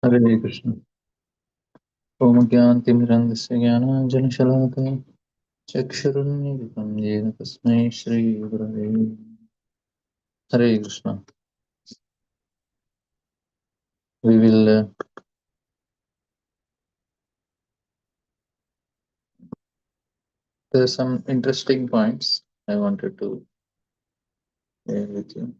Hare Krishna. Om Gyantimirandasya Jnananjana-Shalakaya Chakshurunmilitam Yena Tasmai Shri Gurave. Hare Krishna. We will there are some interesting points I wanted to share with you.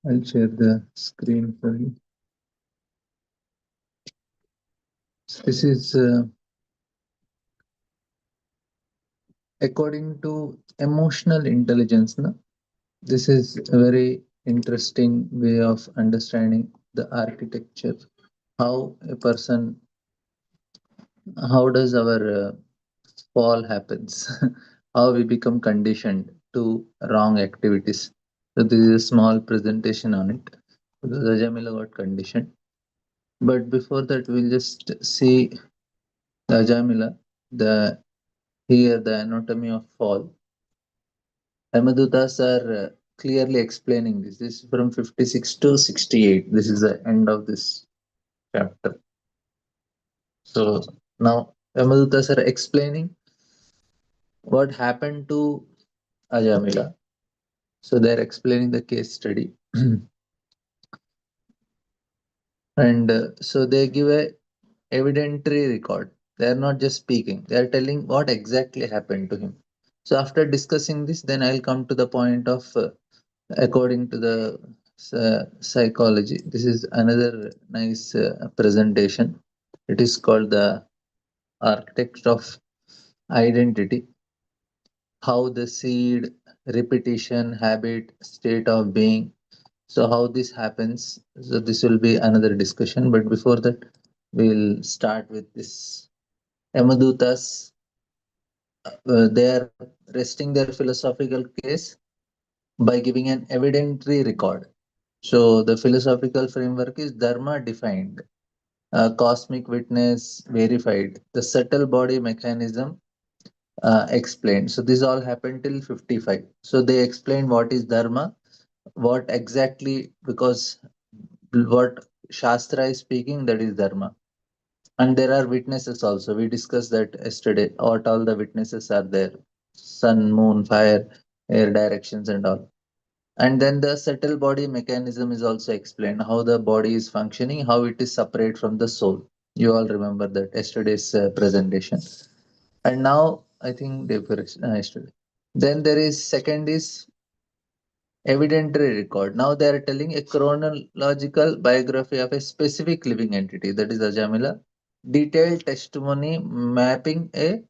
I'll share the screen for you. So this is according to emotional intelligence. No? This is a very interesting way of understanding the architecture. How a person, how does our fall happens, how we become conditioned to wrong activities. So this is a small presentation on it. Because Ajamila got conditioned. But before that, we'll just see the Ajamila, the here the anatomy of fall. Amadutas are clearly explaining this. This is from 56 to 68. This is the end of this chapter. So now Amadutas are explaining what happened to Ajamila. So they're explaining the case study. And so they give a evidentiary record. They are not just speaking, they are telling what exactly happened to him. So after discussing this, then I'll come to the point of according to the psychology. This is another nice presentation. It is called the architect of identity. How the seed, repetition, habit, state of being. So how this happens? So this will be another discussion. But before that, we'll start with this. Yamadutas, they are resting their philosophical case by giving an evidentiary record. So the philosophical framework is dharma defined, cosmic witness verified, the subtle body mechanism explained. So this all happened till 55. So they explained what is dharma, what exactly, because what Shastra is speaking, that is dharma. And there are witnesses also. We discussed that yesterday. What all the witnesses are there: sun, moon, fire, air, directions, and all. And then the subtle body mechanism is also explained, how the body is functioning, how it is separate from the soul. You all remember that yesterday's presentation. And now I think they were yesterday. Then there is second is evidentiary record. Now they are telling a chronological biography of a specific living entity, that is Ajamila, detailed testimony mapping a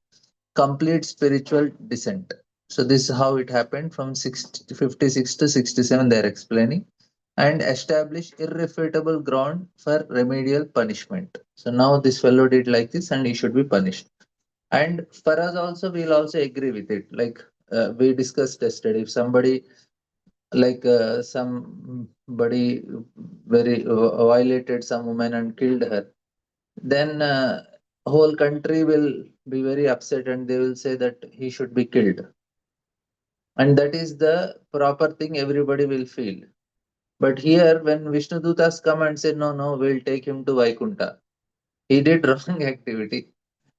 complete spiritual descent. So this is how it happened from 56 to 67. They are explaining and establish irrefutable ground for remedial punishment. So now this fellow did like this, and he should be punished. And for us also, we'll also agree with it. Like we discussed yesterday, if somebody like somebody very violated some woman and killed her, then whole country will be very upset and they will say that he should be killed. And that is the proper thing everybody will feel. But here, when Vishnu Dutas come and say, no, no, we'll take him to Vaikunta, he did wrong activity.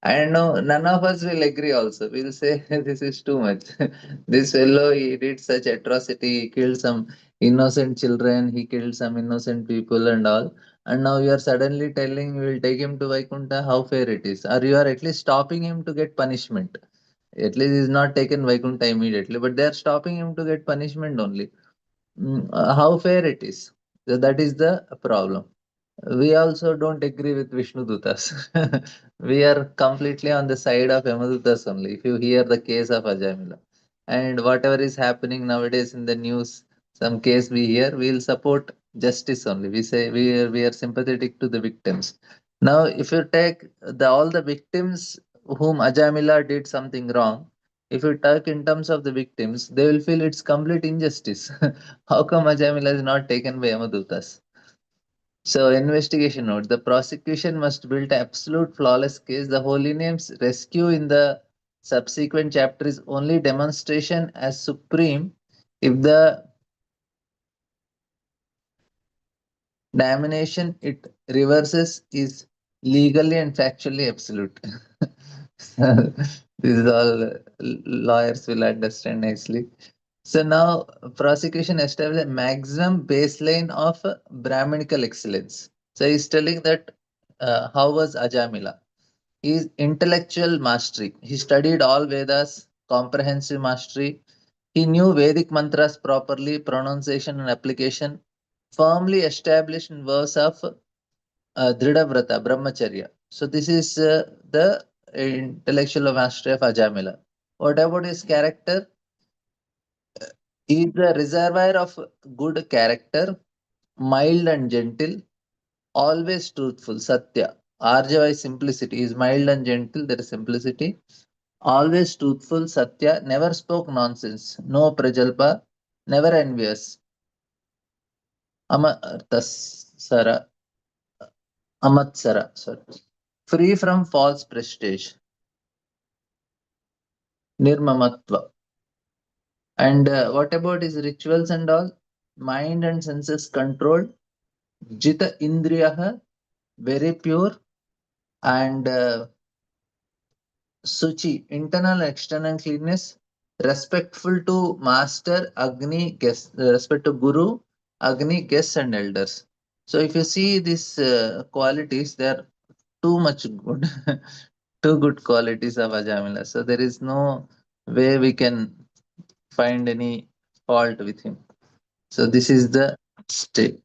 And no, none of us will agree also. We'll say this is too much. This fellow, he did such atrocity, he killed some innocent children, he killed some innocent people and all. And now you are suddenly telling we will take him to Vaikunta, how fair it is. Or you are at least stopping him to get punishment. At least he's not taken Vaikunta immediately, but they are stopping him to get punishment only. How fair it is. So that is the problem. We also don't agree with Vishnu Dutas. We are completely on the side of Yamadutas only. If you hear the case of Ajamila and whatever is happening nowadays in the news, some case we hear, we'll support justice only. We say we are sympathetic to the victims. Now, if you take all the victims whom Ajamila did something wrong, if you talk in terms of the victims, they will feel it's complete injustice. How come Ajamila is not taken by Yamadutas? So, investigation note: the prosecution must build absolute flawless case. The Holy Name's rescue in the subsequent chapter is only demonstration as supreme if the damnation it reverses is legally and factually absolute. This is all lawyers will understand nicely. So now prosecution established a maximum baseline of Brahminical excellence. So he's telling that how was Ajamila? His intellectual mastery. He studied all Vedas, comprehensive mastery. He knew Vedic mantras properly, pronunciation and application, firmly established in verse of Dridhavrata, Brahmacharya. So this is the intellectual mastery of Ajamila. What about his character? He is the reservoir of good character, mild and gentle, always truthful, Satya. Arjava is simplicity. He is mild and gentle, there is simplicity. Always truthful, Satya. Never spoke nonsense. No prajalpa. Never envious. Amatsara. Amatsara. Sorry. Free from false prestige. Nirmamatva. And what about his rituals and all? Mind and senses controlled. Jita Indriyaha. Very pure. And Suchi, internal and external cleanness, respectful to master, Agni, guests, respect to Guru, Agni, guests, and elders. So if you see these qualities, they are too much good, too good qualities of Ajamila. So there is no way we can find any fault with him. So this is the state.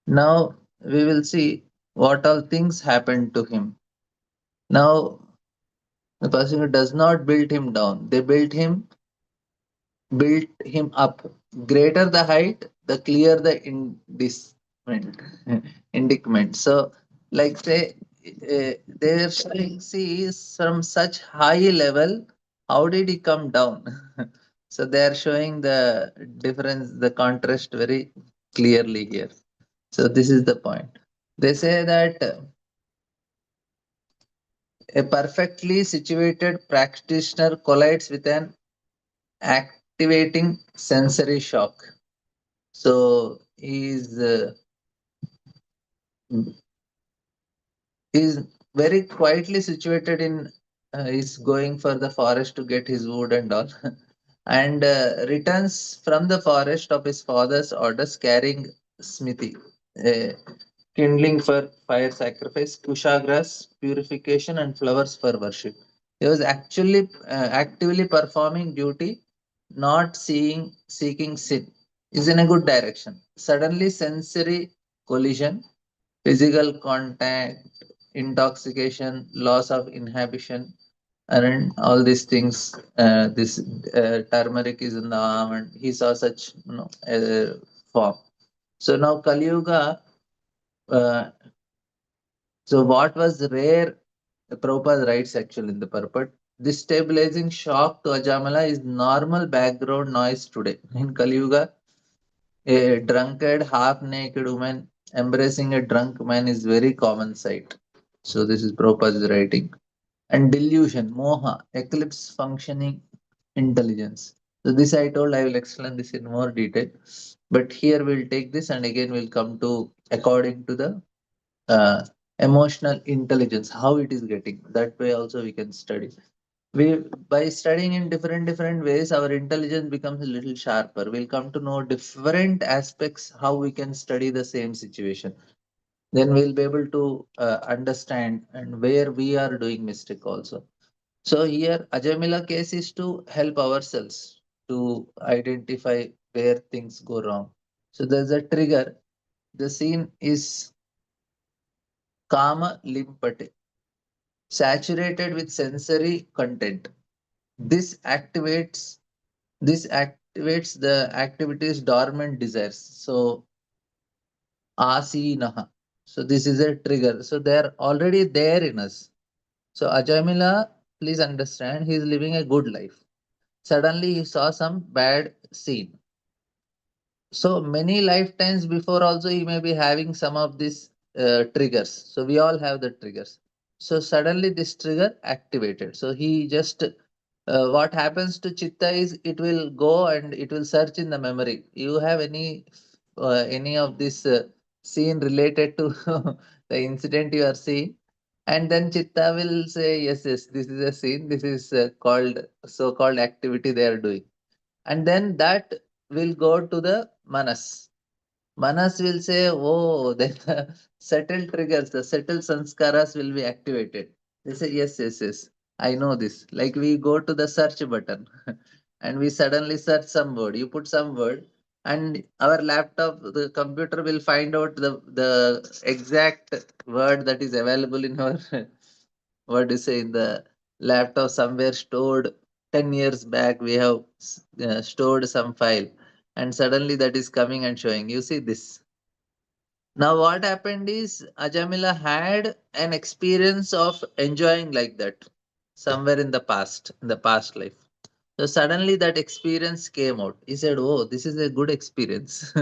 Now we will see what all things happened to him. Now the person does not build him down. They built him up. Greater the height, the clear the indictment. Indictment. So, like say, they're showing, see, from such high level, how did he come down? So they are showing the difference, the contrast very clearly here. So this is the point. They say that a perfectly situated practitioner collides with an activating sensory shock. So he's very quietly situated in. He's going for the forest to get his wood and all, and returns from the forest of his father's orders carrying Smithy, uh, kindling for fire sacrifice, kushagras, purification, and flowers for worship. He was actually actively performing duty, not seeking sin. Is in a good direction. Suddenly, sensory collision, physical contact, intoxication, loss of inhibition, and all these things. This turmeric is in the arm, and he saw such form. So now Kali Yuga. Uh, so what was rare, Prabhupada writes actually in the purport. This stabilizing shock to Ajamala is normal background noise today. In Kali Yuga, a drunkard, half-naked woman embracing a drunk man is very common sight. So this is Prabhupada's writing. And delusion, moha, eclipse functioning intelligence. So this I told I will explain this in more detail. But here we'll take this and again we'll come to according to the uh, emotional intelligence, how it is getting. That way also we can study. We by studying in different ways, our intelligence becomes a little sharper. We'll come to know different aspects how we can study the same situation. Then we'll be able to understand and where we are doing mistake also. So here Ajamila case is to help ourselves to identify where things go wrong. So there's a trigger. The scene is Kama Limpate, saturated with sensory content. This activates this activates the activity's dormant desires. So asinaha. So this is a trigger. So they are already there in us. So Ajamila, please understand, he is living a good life. Suddenly he saw some bad scene. So many lifetimes before also he may be having some of these triggers. So we all have the triggers. So suddenly this trigger activated. So he just what happens to chitta is it will go and it will search in the memory. You have any of this scene related to the incident you are seeing, and then chitta will say yes, yes, this is a scene. This is called so-called activity they are doing, and then that will go to the manas. Manas will say, oh, then the settled triggers, the settled sanskaras will be activated. They say, yes, yes, yes, I know this. Like we go to the search button and we suddenly search some word. You put some word, and our laptop, the computer will find out the exact word that is available in our what do you say in the laptop somewhere stored 10 years back. We have stored some file, and suddenly that is coming and showing. You see this. Now, what happened is Ajamila had an experience of enjoying like that somewhere in the past life. So suddenly that experience came out. He said, oh, this is a good experience.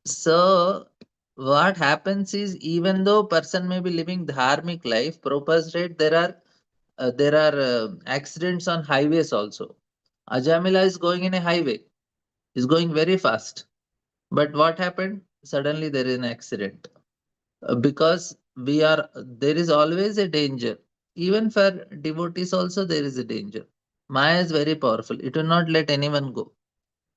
So what happens is even though person may be living dharmic life, Prabhupada said there are accidents on highways also. Ajamila is going in a highway. He's going very fast. But what happened? Suddenly there is an accident. Because there is always a danger. Even for devotees also there is a danger. Maya is very powerful. It will not let anyone go.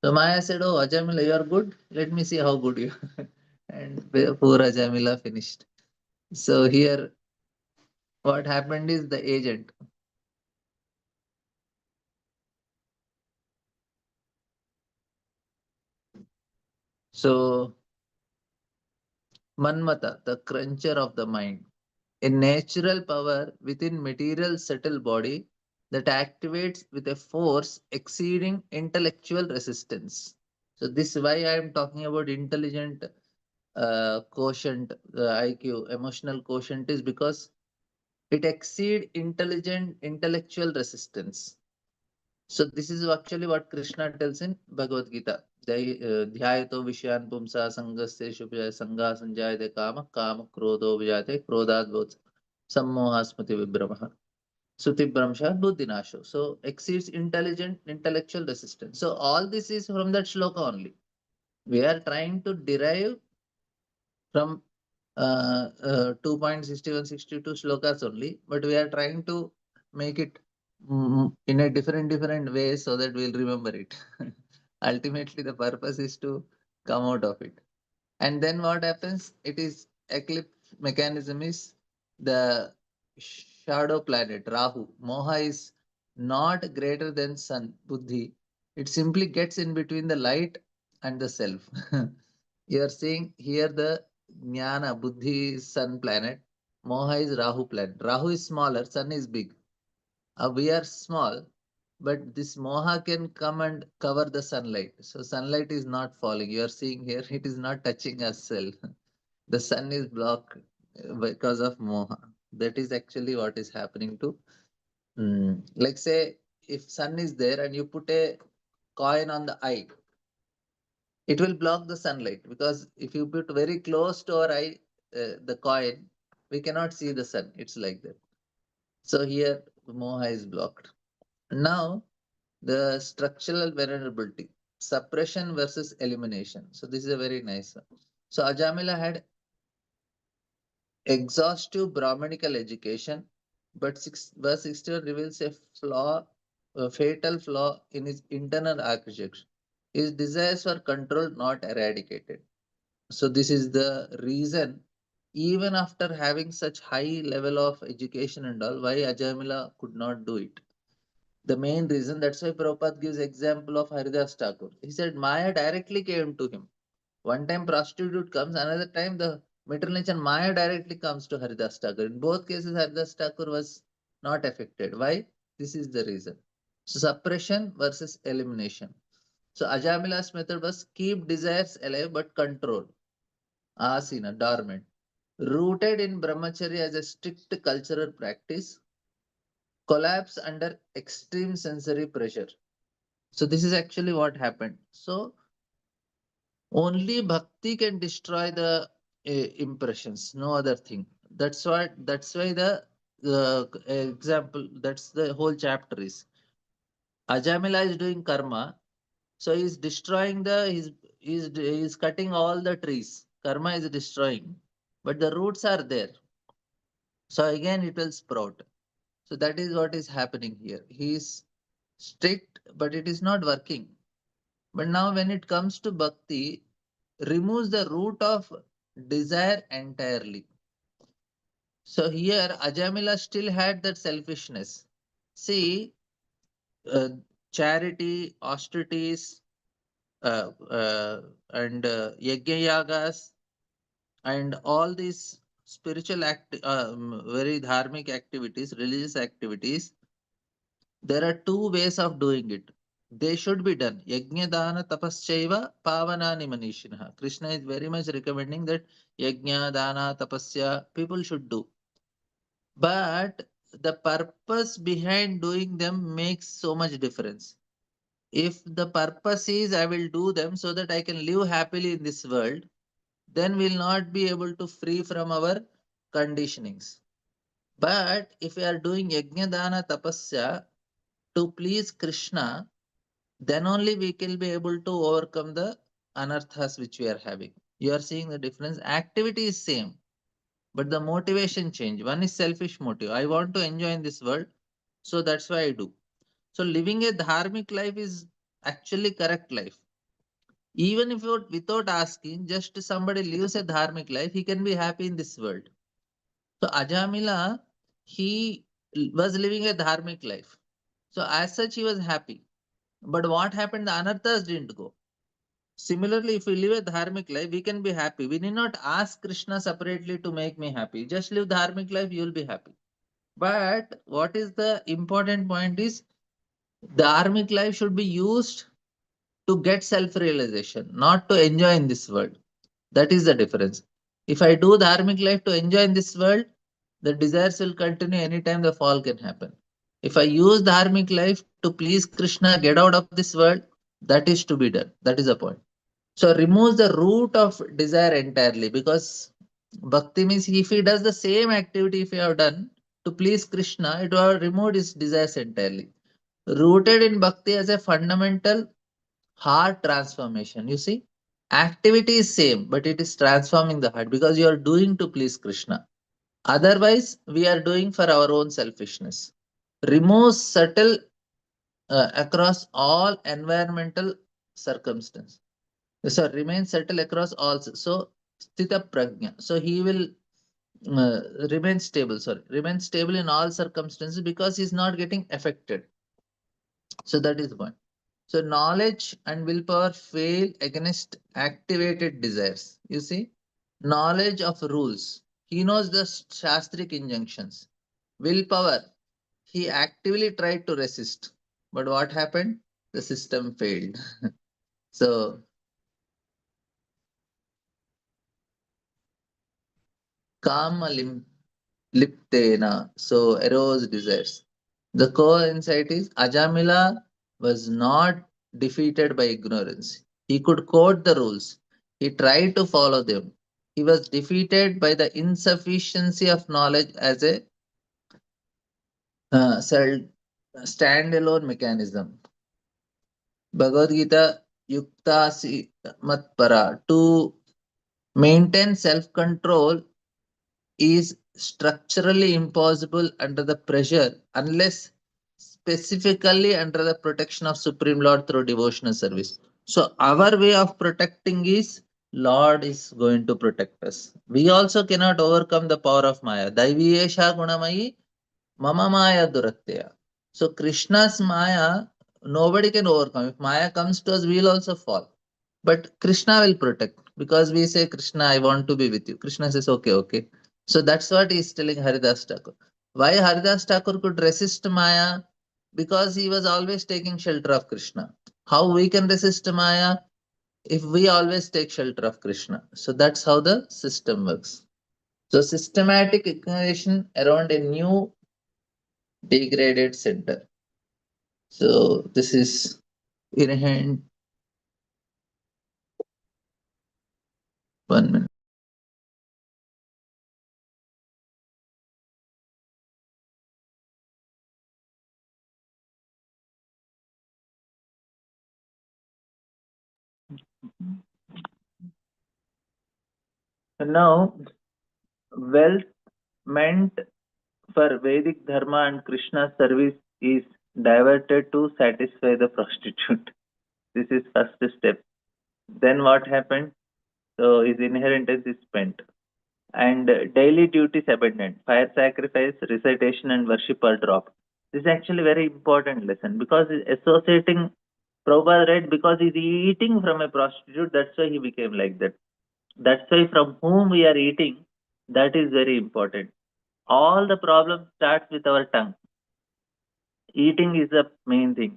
So Maya said, oh, Ajamila, you are good. Let me see how good you are. And poor Ajamila finished. So here, what happened is the agent. So Manmata, the cruncher of the mind, a natural power within material settled body that activates with a force exceeding intellectual resistance. So this is why I am talking about intelligent quotient, IQ, emotional quotient is because it exceed intelligent intellectual resistance. So this is actually what Krishna tells in Bhagavad Gita. ध्यायतो विषयान् पुंसा संगस्ते शुभ्य संगा संजायते काम काम क्रोधो विजाते क्रोधात् भवति सम्मोहा स्मृति विभ्रमः सुति भ्रंशः बुद्धिनाशो. So exceeds intelligent intellectual resistance. So all this is from that shloka only. We are trying to derive from 2.61 shlokas only, but we are trying to make it in a different way so that we'll remember it. Ultimately, the purpose is to come out of it. And then what happens? It is eclipse mechanism is the shadow planet Rahu. Moha is not greater than sun, Buddhi. It simply gets in between the light and the self. You are seeing here the Jnana, Buddhi is sun planet. Moha is Rahu planet. Rahu is smaller, sun is big. We are small, but this moha can come and cover the sunlight. So sunlight is not falling. You are seeing here, it is not touching us self. The sun is blocked because of moha. That is actually what is happening to. Like say, if sun is there and you put a coin on the eye, it will block the sunlight because if you put very close to our eye, the coin, we cannot see the sun. It's like that. So here, moha is blocked. Now, the structural vulnerability, suppression versus elimination. So this is a very nice one. So Ajamila had exhaustive Brahminical education, but verse 61 reveals a fatal flaw in his internal architecture. His desires for control not eradicated. So this is the reason, even after having such high level of education and all, why Ajamila could not do it. The main reason, that's why Prabhupada gives example of Haridas Thakur. He said Maya directly came to him. One time prostitute comes, another time the material nature Maya directly comes to Haridas Thakur. In both cases, Haridas Thakur was not affected. Why? This is the reason. So suppression versus elimination. So Ajamila's method was keep desires alive but control. Asina, dormant. Rooted in brahmacharya as a strict cultural practice, collapse under extreme sensory pressure. So this is actually what happened. So Only bhakti can destroy the impressions, no other thing. That's why the example, that's the whole chapter is. Ajamila is doing karma, so he's destroying he's cutting all the trees. Karma is destroying, but the roots are there. So again it will sprout. So that is what is happening here. He is strict, but it is not working. But now when it comes to bhakti, removes the root of desire entirely. So here Ajamila still had that selfishness. See, uh, charity, austerities, and yajna yagas, and all these spiritual very dharmic activities, religious activities, there are two ways of doing it. They should be done. Yajna dana tapaschaiva pavanani manishinaha. Krishna is very much recommending that yajna dana tapasya people should do. But the purpose behind doing them makes so much difference. If the purpose is I will do them so that I can live happily in this world, then we'll not be able to free from our conditionings. But if we are doing yajna dana tapasya to please Krishna, then only we can be able to overcome the anarthas which we are having. You are seeing the difference. Activity is same, but the motivation change. One is selfish motive. I want to enjoy in this world, so that's why I do. So living a dharmic life is actually correct life. Even if you without asking, just somebody lives a dharmic life, he can be happy in this world. So Ajamila, he was living a dharmic life. So as such, he was happy. But what happened? The anarthas didn't go. Similarly, if we live a dharmic life, we can be happy. We need not ask Krishna separately to make me happy. Just live dharmic life, you will be happy. But what is the important point is dharmic life should be used to get self-realization, not to enjoy in this world. That is the difference. If I do dharmic life to enjoy in this world, the desires will continue anytime the fall can happen. If I use dharmic life to please Krishna, get out of this world, that is to be done. That is the point. So removes the root of desire entirely, because bhakti means if he does the same activity if he have done to please Krishna, it will have removed his desires entirely. Rooted in bhakti as a fundamental heart transformation. You see, activity is same, but it is transforming the heart because you are doing to please Krishna. Otherwise, we are doing for our own selfishness. Remove subtle across all environmental circumstances. So remain settled across all. So sthita prajna. So he will remain stable. Sorry, remain stable in all circumstances because he's not getting affected. So that is one. So knowledge and willpower fail against activated desires. You see, knowledge of rules. He knows the shastric injunctions. Willpower. He actively tried to resist, but what happened? The system failed. So kama liptena. So arose desires. The core insight is Ajamila was not defeated by ignorance. He could quote the rules. He tried to follow them. He was defeated by the insufficiency of knowledge as a standalone mechanism. Bhagavad Gita Yuktasi Matpara. To maintain self control is structurally impossible under the pressure unless specifically under the protection of Supreme Lord through devotional service. So our way of protecting is Lord is going to protect us. We also cannot overcome the power of Maya. Daiviyesha gunamayi mama Maya duratteya. So Krishna's Maya, nobody can overcome. If Maya comes to us, we'll also fall. But Krishna will protect because we say, Krishna, I want to be with you. Krishna says, okay, okay. So that's what he's telling Haridas Thakur. Why Haridas Thakur could resist Maya? Because he was always taking shelter of Krishna. How we can resist Maya? If we always take shelter of Krishna. So that's how the system works. So systematic incarnation around a new degraded center. So this is inherent. 1 minute. Now, wealth meant for Vedic Dharma and Krishna service is diverted to satisfy the prostitute. This is first step. Then what happened? So his inheritance is spent. And daily duties abandoned. Fire sacrifice, recitation, and worship are dropped. This is actually very important lesson because it's associating Prabhupada, right? Because he's eating from a prostitute, that's why he became like that. That's why from whom we are eating, that is very important. All the problems starts with our tongue. Eating is the main thing.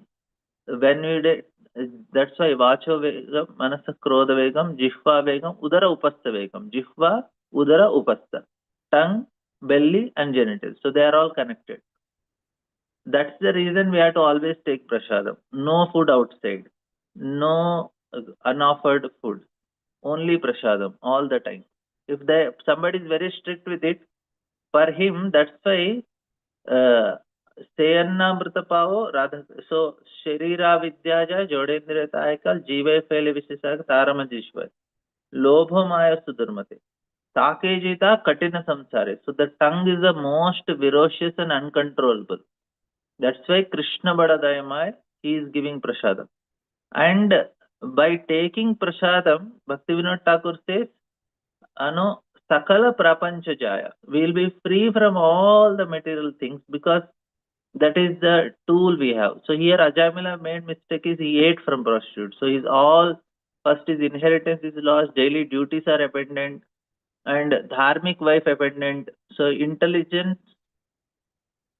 When we did, that's why vacho vegam, manasa krodha vegam, jihva vegam, udara upastha vegam. Jihva, udara upastha. Tongue, belly, and genitals. So they are all connected. That's the reason we have to always take prasadam. No food outside. No unoffered food. Only prasadam all the time. If somebody is very strict with it, for him, that's why सेयन्नामृत पावो राधा सो शरीरा विद्याजा जोड़ेन्द्रियताय कल जीवे फैले विशेषक तारमजीश्वर लोभो माया सुधर्मते ताके जीता कठिन संसारे so the tongue is the most ferocious and uncontrollable. That's why Krishna Badadayamai he is giving prasadam. And by taking prasadam, Bhaktivinoda Thakur says, Ano Sakala Prapancha Jaya. We will be free from all the material things because that is the tool we have. So here Ajamila made mistake is he ate from prostitute. So he's all first his inheritance is lost, daily duties are abandoned, and dharmic wife abandoned. So intelligence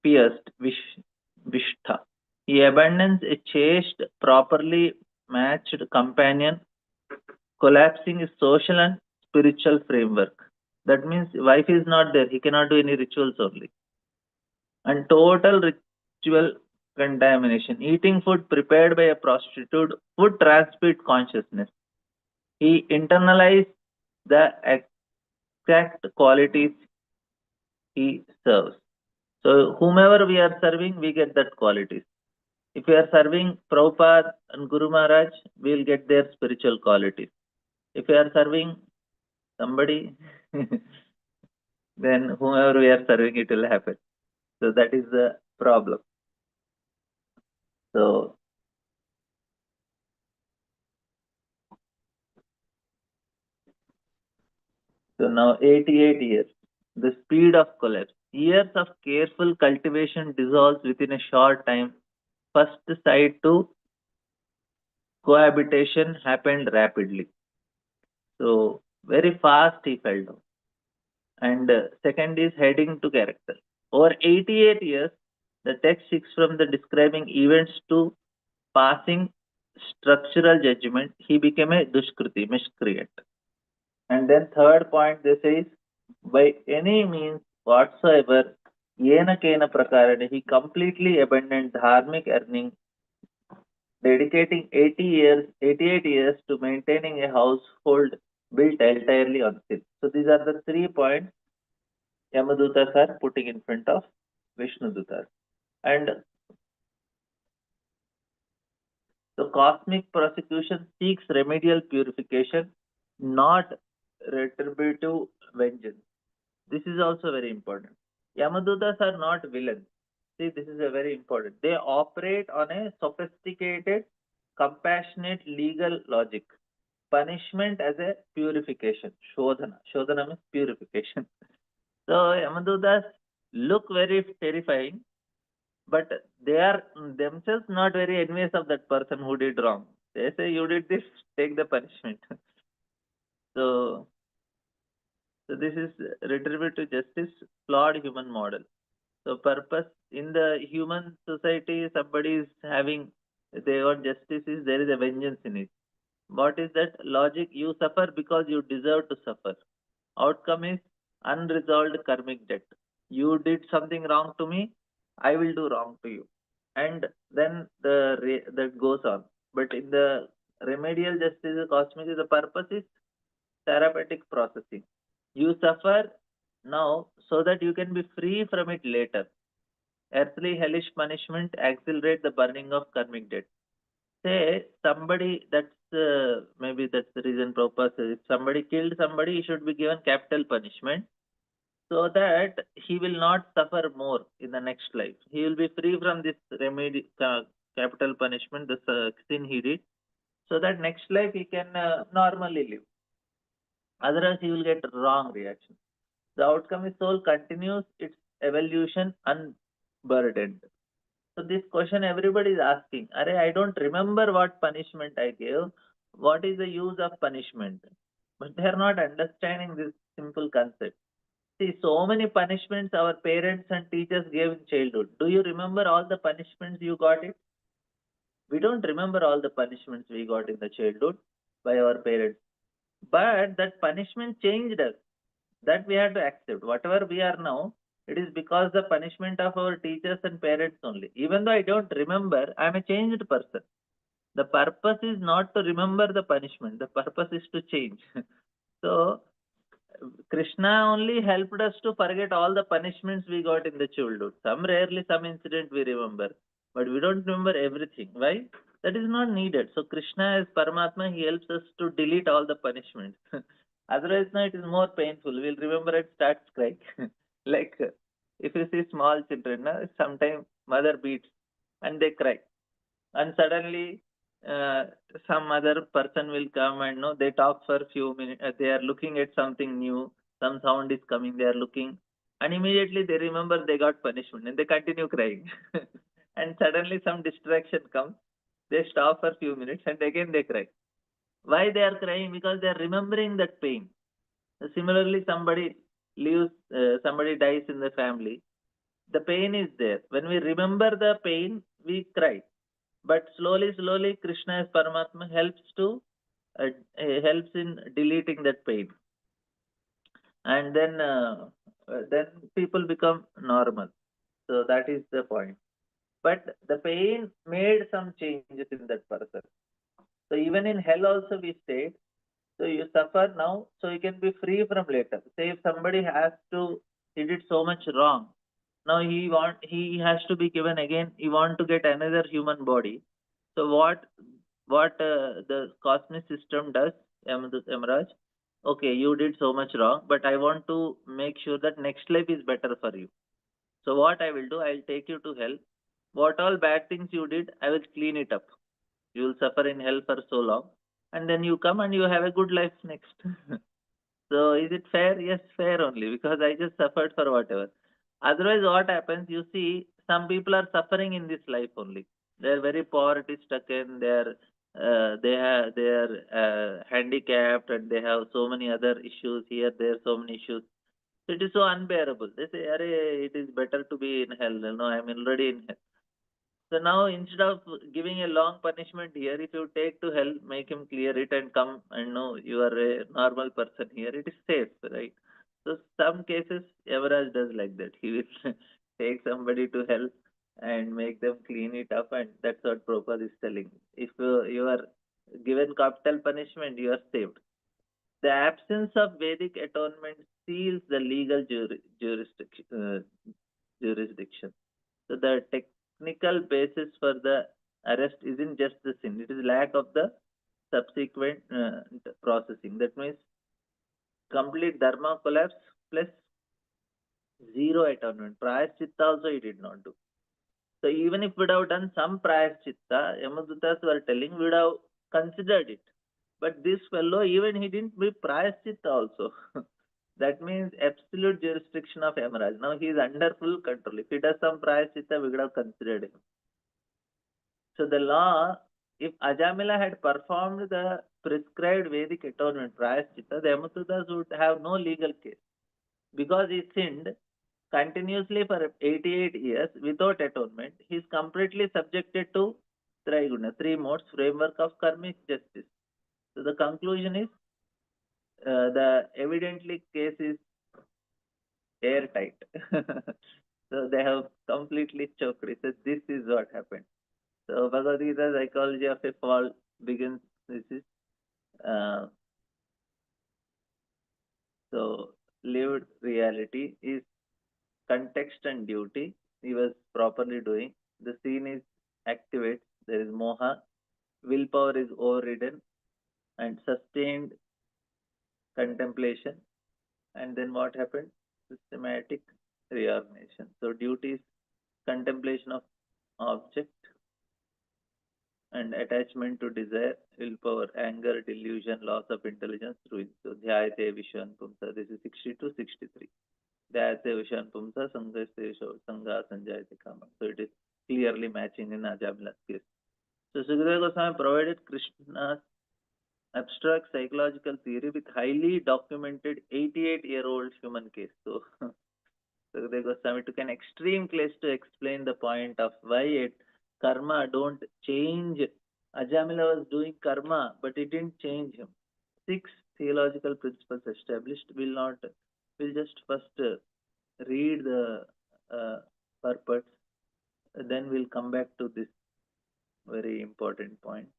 pierced Vishtha. He abandons a chaste, properly matched companion, collapsing his social and spiritual framework. That means wife is not there. He cannot do any rituals only. And total ritual contamination. Eating food prepared by a prostitute would transmit consciousness. He internalized the exact qualities he serves. So whomever we are serving, we get that qualities. If we are serving Prabhupada and Guru Maharaj, we will get their spiritual qualities. If we are serving somebody, then whomever we are serving, it will happen. So that is the problem. So now 88 years. The speed of collapse. Years of careful cultivation dissolves within a short time. First sight to cohabitation happened rapidly. So very fast he fell down. And second is heading to character. Over 88 years, the text shifts from the describing events to passing structural judgment. He became a dushkriti, miscreant. And then third point they say is by any means whatsoever, yena kena prakarana, he completely abandoned dharmic earning, dedicating 88 years to maintaining a household built entirely on sin. So these are the 3 points Yamadutas are putting in front of Vishnu Dutas. And the cosmic prosecution seeks remedial purification, not retributive vengeance. This is also very important. Yamadutas are not villains. See, this is a very important. They operate on a sophisticated, compassionate legal logic. Punishment as a purification. Shodhana. Shodhana means purification. So Yamadutas look very terrifying, but they are themselves not very envious of that person who did wrong. They say, you did this, take the punishment. So So this is retributive justice, flawed human model. So purpose in the human society, somebody is having they want justice is there is a vengeance in it. What is that logic? You suffer because you deserve to suffer. Outcome is unresolved karmic debt. You did something wrong to me, I will do wrong to you, and then that goes on. But in the remedial justice, the cosmic, the purpose is therapeutic processing. You suffer now so that you can be free from it later. Earthly hellish punishment accelerate the burning of karmic debt. Say somebody, maybe that's the reason Prabhupada says, if somebody killed somebody, he should be given capital punishment so that he will not suffer more in the next life. He will be free from this capital punishment, the sin he did, so that next life he can normally live. Otherwise, he will get wrong reaction. The outcome is soul continues its evolution unburdened. So this question everybody is asking, Are, I don't remember what punishment I gave. What is the use of punishment? But they are not understanding this simple concept. See, so many punishments our parents and teachers gave in childhood. Do you remember all the punishments you got it? We don't remember all the punishments we got in the childhood by our parents. But that punishment changed us. That we have to accept. Whatever we are now, it is because the punishment of our teachers and parents only. Even though I don't remember, I am a changed person. The purpose is not to remember the punishment. The purpose is to change. So Krishna only helped us to forget all the punishments we got in the childhood. Some incident we remember, but we don't remember everything. Why? That is not needed. So Krishna as Paramatma, he helps us to delete all the punishments. Otherwise, no, it is more painful. We'll remember it starts crying. Like if you see small children, sometimes mother beats and they cry, and suddenly uh, some other person will come and no, they talk for a few minutes. They are looking at something new. Some sound is coming. They are looking, and immediately they remember they got punishment and they continue crying. And suddenly some distraction comes. They stop for a few minutes and again they cry. Why they are crying? Because they are remembering that pain. Similarly, somebody dies in the family. The pain is there. When we remember the pain, we cry. But slowly, Krishna as Paramatma uh, helps in deleting that pain, and then people become normal. So that is the point. But the pain made some changes in that person. So even in hell also we stayed. So you suffer now, so you can be free from later. Say if somebody he did so much wrong. Now he has to be given again. He want to get another human body. So what the cosmic system does, Emeraj? Okay, you did so much wrong, but I want to make sure that next life is better for you. So what I will do, I will take you to hell. What all bad things you did, I will clean it up. You will suffer in hell for so long, and then you come and you have a good life next. So is it fair? Yes, fair only, because I just suffered for whatever. Otherwise, what happens? You see, some people are suffering in this life only. They are very poverty stricken. They are handicapped, and they have so many other issues here. There are so many issues. So it is so unbearable. They say, "Arey, it is better to be in hell." No, I am already in hell. So now instead of giving a long punishment here, if you take to hell, make him clear it and come and know you are a normal person here, it is safe, right? So some cases Yavaraj does like that. He will take somebody to hell and make them clean it up, and that's what Prabhupada is telling. If you are given capital punishment, you are saved. The absence of Vedic atonement seals the legal jurisdiction. So the technical basis for the arrest isn't just the sin; it is lack of the subsequent processing. That means complete dharma collapse plus zero atonement. Prayaschitta also he did not do. So even if we would have done some prayaschitta, Yamadutas were telling we would have considered it. But this fellow, even he didn't do prayaschitta also. That means absolute jurisdiction of Yamaraj. Now he is under full control. If he does some prayaschitta, we would have considered him. So the law, if Ajamila had performed the prescribed Vedic atonement, Prayaschitta, the Yamasudas would have no legal case. Because he sinned continuously for 88 years without atonement, he is completely subjected to Triguna, three modes framework of karmic justice. So the conclusion is the evidently case is airtight. So they have completely choked. He said, this is what happened. So Bhagavad Gita psychology of a fall begins. This is uh, So lived reality is context and duty. He was properly doing. The scene is activates. There is moha. Willpower is overridden and sustained contemplation. And then what happened? Systematic reorganization. So duty is contemplation of object and attachment to desire, willpower, anger, delusion, loss of intelligence, ruin. So dhyayate vishwan pumsa. This is 62, 63. Dhyayate vishwan pumsa, sanghasya sangha sanjayate kama. So it is clearly matching in Ajamila's case. So Sukadeva Goswami provided Krishna's abstract psychological theory with highly documented 88-year-old human case. So Sukadeva Goswami took an extreme case to explain the point of why it karma don't change. Ajamila was doing karma, but it didn't change him. 6 theological principles established. We'll just first read the purpose, then we'll come back to this very important point.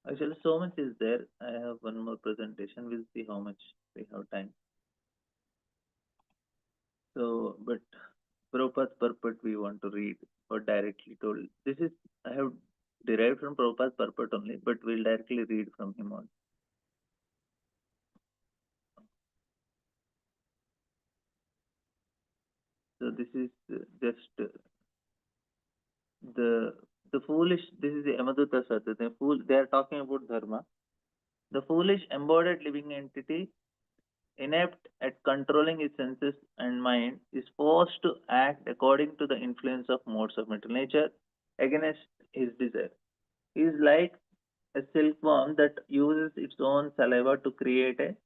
Actually, so much is there. I have one more presentation. We'll see how much we have time. So, but Prabhupada's purport we want to read or directly told. This is, I have derived from Prabhupada's purport only, but we'll directly read from him on. So this is just the foolish. This is the Amaduta Satya. They are talking about dharma. The foolish embodied living entity, inept at controlling his senses and mind, is forced to act according to the influence of modes of mental nature against his desire. He is like a silkworm that uses its own saliva to create a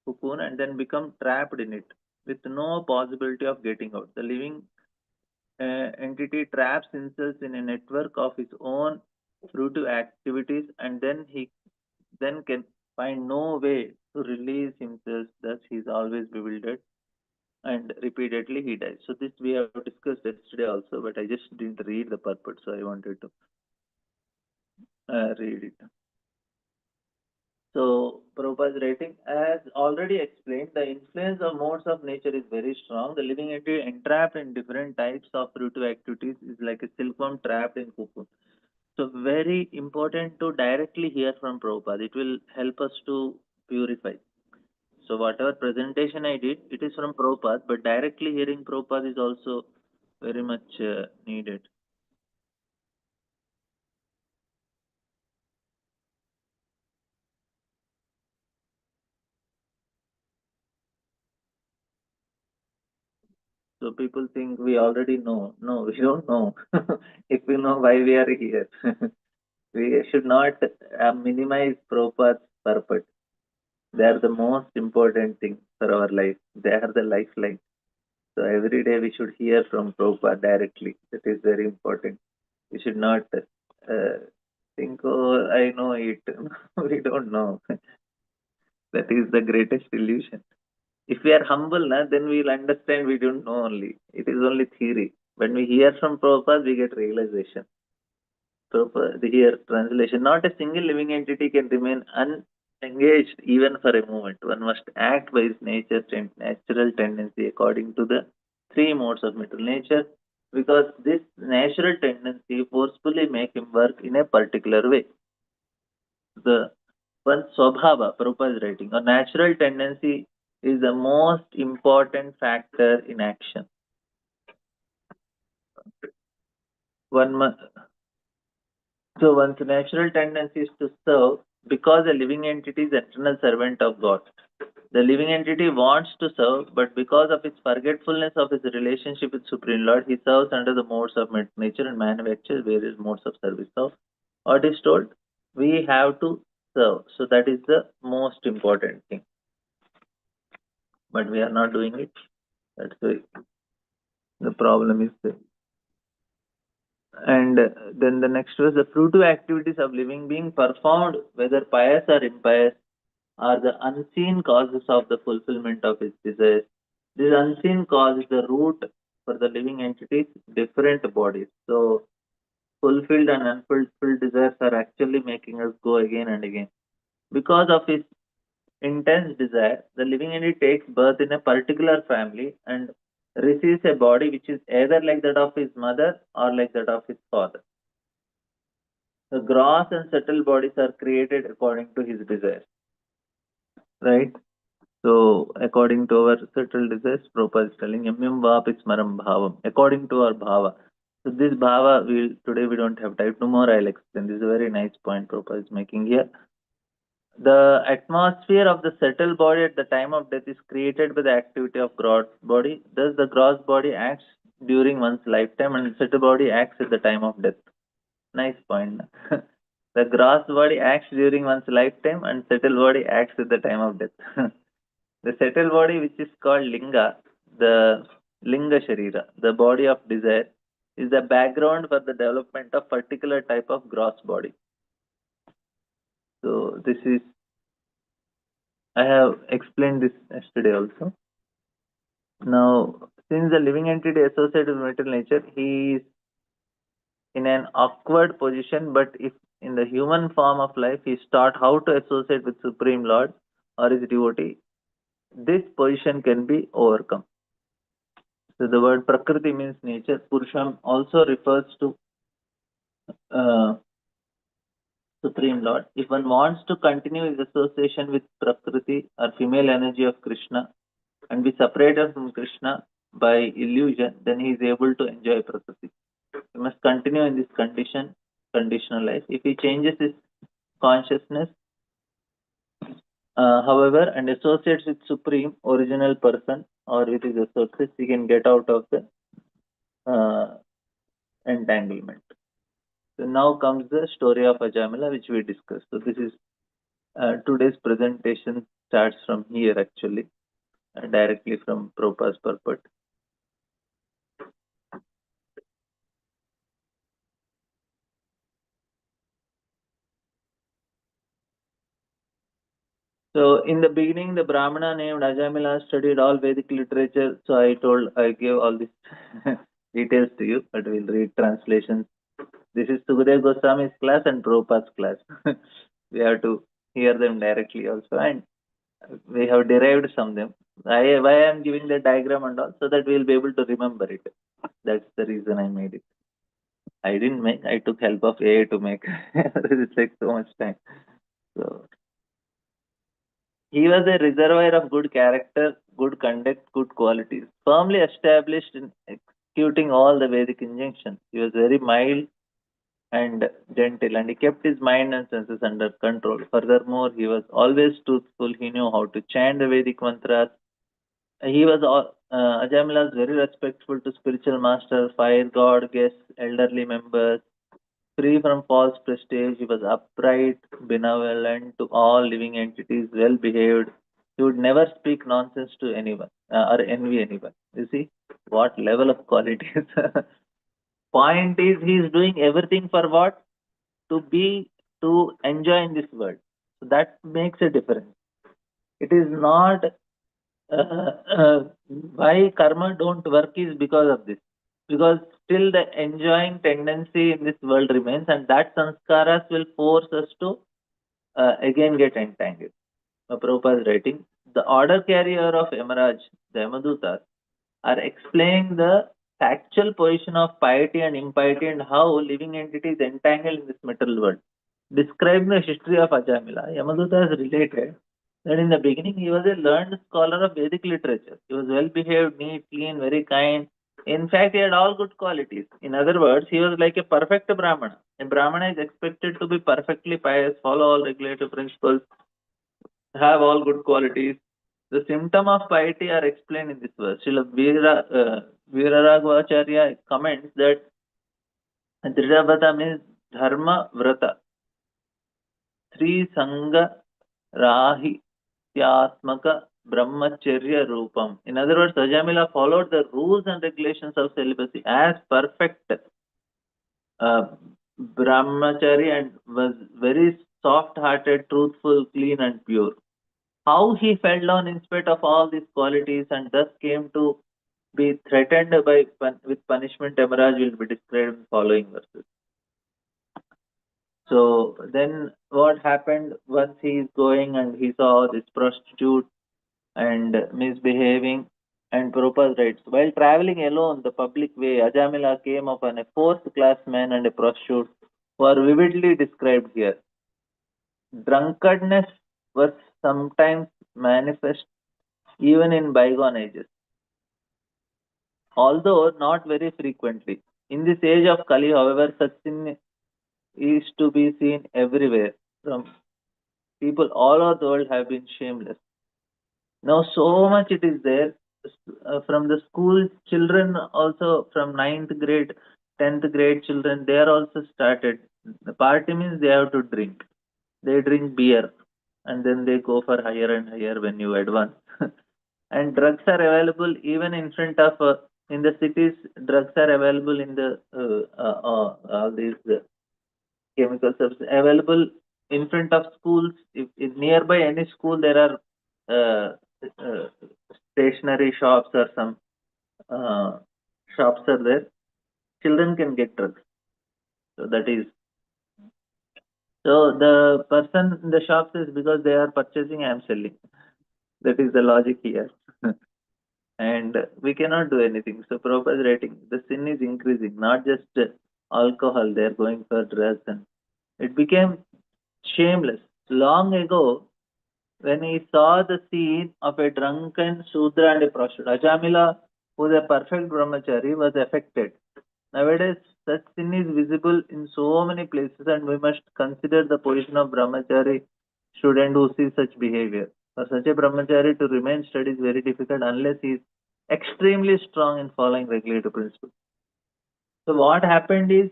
cocoon and then become trapped in it with no possibility of getting out. The living entity traps himself in a network of his own fruitive activities and then can find no way to release himself. Thus, he is always bewildered and repeatedly he dies. So this we have discussed yesterday also, but I just didn't read the purport, so I wanted to read it. So Prabhupada's rating, as already explained, the influence of modes of nature is very strong. The living entity entrapped in different types of fruitive activities is like a silkworm trapped in cocoon. So very important to directly hear from Prabhupada. It will help us to purify. So whatever presentation I did, it is from Prabhupada, but directly hearing Prabhupada is also very much needed. So people think we already know. No, we don't know. If we know why we are here, we should not minimize Prabhupada's purpose. They are the most important thing for our life. They are the lifeline. So every day we should hear from Prabhupada directly. That is very important. We should not think, oh, I know it. We don't know. That is the greatest illusion. If we are humble, then we'll understand we don't know only. It is only theory. When we hear from Prabhupada, we get realization. Prabhupada, here, translation. Not a single living entity can remain unengaged even for a moment. One must act by his natural tendency according to the 3 modes of mental nature, because this natural tendency forcefully make him work in a particular way. The one Swabhava, Prabhupada is writing, a natural tendency is the most important factor in action. One So one's natural tendency is to serve because a living entity is eternal servant of God. The living entity wants to serve, but because of its forgetfulness of his relationship with Supreme Lord, he serves under the modes of nature and manufactures various modes of service. So, what is told? We have to serve. So, that is the most important thing. But we are not doing it. That's the problem is there. And then the next was the fruitive activities of living being performed, whether pious or impious, are the unseen causes of the fulfillment of its desires. This unseen cause is the root for the living entities, different bodies. So fulfilled and unfulfilled desires are actually making us go again and again. Because of his intense desire, the living entity takes birth in a particular family and receives a body which is either like that of his mother or like that of his father. The gross and subtle bodies are created according to his desires, right? So, according to our subtle desires, Prabhupada is telling, Yamyam vapi smaram bhavam, according to our bhava. So, this bhava, today we don't have time. Tomorrow I'll explain. This is a very nice point Prabhupada is making here. The atmosphere of the subtle body at the time of death is created by the activity of gross body. Thus, the gross body acts during one's lifetime and the subtle body acts at the time of death. Nice point. The gross body acts during one's lifetime and subtle body acts at the time of death. The subtle body, which is called Linga, the Linga Sharira, the body of desire, is the background for the development of particular type of gross body. So this is, I have explained this yesterday also. Now, since the living entity associated with material nature, he is in an awkward position, but if in the human form of life he is taught how to associate with Supreme Lord or his devotee, this position can be overcome. So the word Prakriti means nature. Purusham also refers to Supreme Lord. If one wants to continue his association with Prakriti or female energy of Krishna and be separated from Krishna by illusion, then he is able to enjoy Prakriti. He must continue in this conditional life. If he changes his consciousness, however, and associates with Supreme original person or with his associates, he can get out of the entanglement. So now comes the story of Ajamila, which we discussed. So this is today's presentation starts from here actually, directly from Prabhupada's purport. So in the beginning, the Brahmana named Ajamila studied all Vedic literature. So I gave all these details to you, but we'll read translations. This is Sukadev Goswami's class and Prabhupada's class. We have to hear them directly also, and we have derived some of them. Why I am giving the diagram and all, so that we will be able to remember it. That's the reason I made it. I didn't make. I took help of AI to make. It takes so much time. So he was a reservoir of good character, good conduct, good qualities, firmly established in executing all the Vedic injunctions. He was very mild and gentle, and he kept his mind and senses under control. Furthermore, he was always truthful. He knew how to chant the Vedic mantras. He was Ajamila was very respectful to spiritual masters, fire god, guests, elderly members, free from false prestige. He was upright, benevolent to all living entities, well behaved. He would never speak nonsense to anyone or envy anyone. You see what level of qualities. Point is, he is doing everything for what? To be, to enjoy in this world. So that makes a difference. It is not why karma don't work is because of this. Because still the enjoying tendency in this world remains, and that sanskaras will force us to again get entangled. Prabhupada is writing, the order carrier of Yamaraj, the Yamadutas, are explaining the actual position of piety and impiety and how living entities entangled in this material world. Describing the history of Ajamila, Yamaduta has related that in the beginning he was a learned scholar of Vedic literature. He was well behaved, neat, clean, very kind. In fact, he had all good qualities. In other words, he was like a perfect Brahmana. A Brahmana is expected to be perfectly pious, follow all regulative principles, have all good qualities. The symptom of piety are explained in this verse. Srila Viraragvacharya comments that Dridabhata means dharma vrata, three sangha rahityasmaka brahmacharya rupam. In other words, Ajamila followed the rules and regulations of celibacy as perfect uh, brahmachari and was very soft-hearted, truthful, clean and pure. How he fell down in spite of all these qualities and thus came to be threatened by with punishment, Emeraj will be described in following verses. So then what happened once he is going and he saw this prostitute and misbehaving and proposed rights. While traveling alone the public way, Ajamila came upon a fourth class man and a prostitute who are vividly described here. Drunkenness was sometimes manifest even in bygone ages, although not very frequently. In this age of Kali, however, such sin is to be seen everywhere. From people all over the world have been shameless. Now, so much it is there from the school children, also from ninth grade, 10th grade children, they are also started. The party means they have to drink. They drink beer and then they go for higher and higher when you advance. And drugs are available even in front of, in the cities, drugs are available in the, all these chemical substances available in front of schools. If nearby any school there are uh, uh, stationery shops or some uh, shops are there, children can get drugs. So that is, so the person in the shop says because they are purchasing, I am selling. That is the logic here. And we cannot do anything. So Prabhupada is writing, the sin is increasing, not just alcohol. They are going for drugs, and it became shameless. Long ago, when he saw the scene of a drunken Sudra and a prostitute, Ajamila, who is a perfect brahmachari, was affected. Nowadays, such sin is visible in so many places, and we must consider the position of brahmachari student who sees such behavior. For such a brahmachari to remain steady is very difficult unless he is extremely strong in following regulative principles. So, what happened is,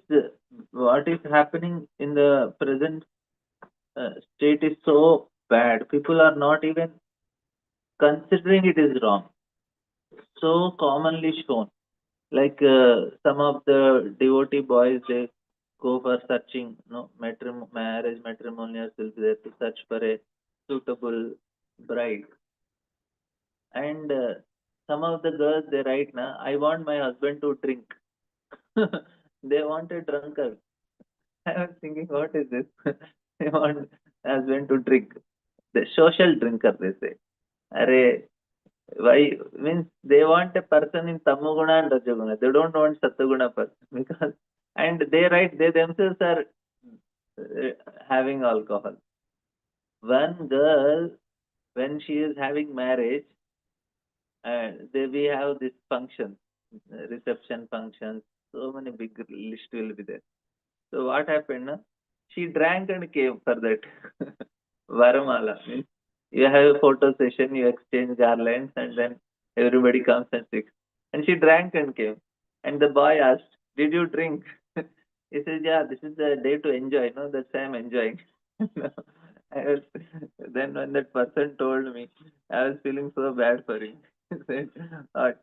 what is happening in the present state is so bad. People are not even considering it is wrong. So commonly shown. Like some of the devotee boys, they go for searching, marriage matrimonials will be there to search for a suitable bride. And some of the girls, they write, na, I want my husband to drink. They want a drunkard. I was thinking, what is this? They want husband to drink. The social drinker, they say. Array, why means they want a person in tamoguna and rajoguna. They don't want satoguna person because, and they write, they themselves are having alcohol. One girl, when she is having marriage, they we have this function, reception functions. So many big list will be there. So what happened? Na? She drank and came for that. Varamala means you have a photo session, you exchange garlands, and then everybody comes and sits. And she drank and came. And the boy asked, did you drink? He says, yeah, this is the day to enjoy. No, that's why I'm enjoying. I was, then when that person told me, I was feeling so bad for him. He said, "Oh,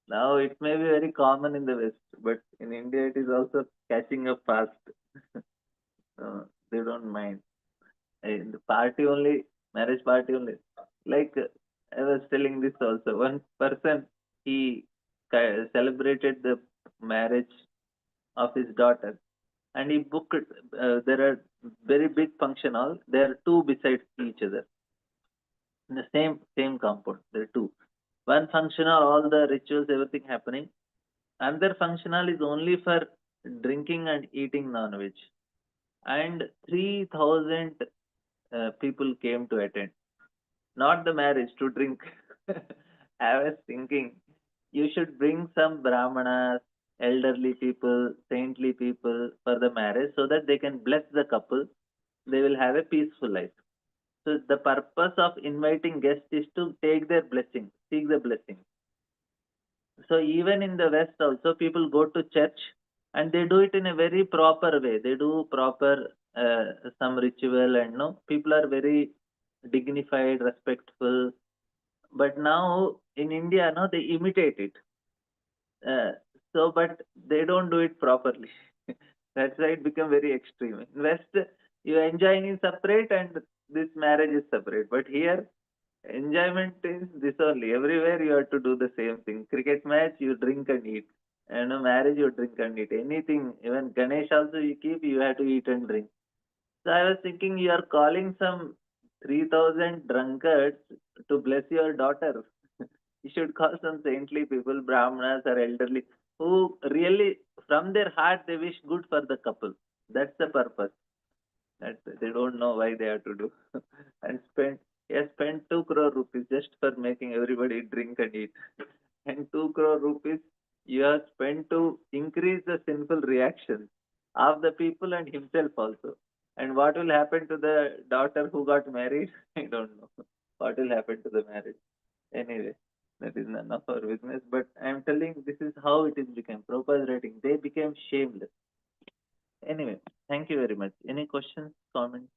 now it may be very common in the West, but in India it is also catching up fast. They don't mind. In the party only, marriage party only. Like I was telling this also. One person, he celebrated the marriage of his daughter, and he booked. There are very big function hall. There are two besides each other in the same compound. There are two. One function hall, all the rituals, everything happening. Another function hall is only for drinking and eating non-veg. And 3,000 people came to attend. Not the marriage, to drink. I was thinking you should bring some brahmanas, elderly people, saintly people for the marriage so that they can bless the couple. They will have a peaceful life. So the purpose of inviting guests is to take their blessing, seek the blessing. So even in the West also people go to church and they do it in a very proper way. They do proper some ritual, and no people are very dignified, respectful. But now in India, no, they imitate it. Uh, so, but they don't do it properly. That's why it become very extreme. In West, you enjoying is separate and this marriage is separate. But here, enjoyment is this only. Everywhere you have to do the same thing. Cricket match, you drink and eat. And a marriage, you drink and eat. Anything, even Ganesh also you keep, you have to eat and drink. So I was thinking you are calling some 3,000 drunkards to bless your daughter. You should call some saintly people, brahmanas or elderly, who really, from their heart, they wish good for the couple. That's the purpose. That they don't know why they have to do. And spent 2 crore rupees just for making everybody drink and eat. And 2 crore rupees you have spent to increase the sinful reactions of the people and himself also. And what will happen to the daughter who got married? I don't know. What will happen to the marriage? Anyway, that is none of our business. But I am telling this is how it is became. Prabhupada's writing. They became shameless. Anyway, thank you very much. Any questions, comments?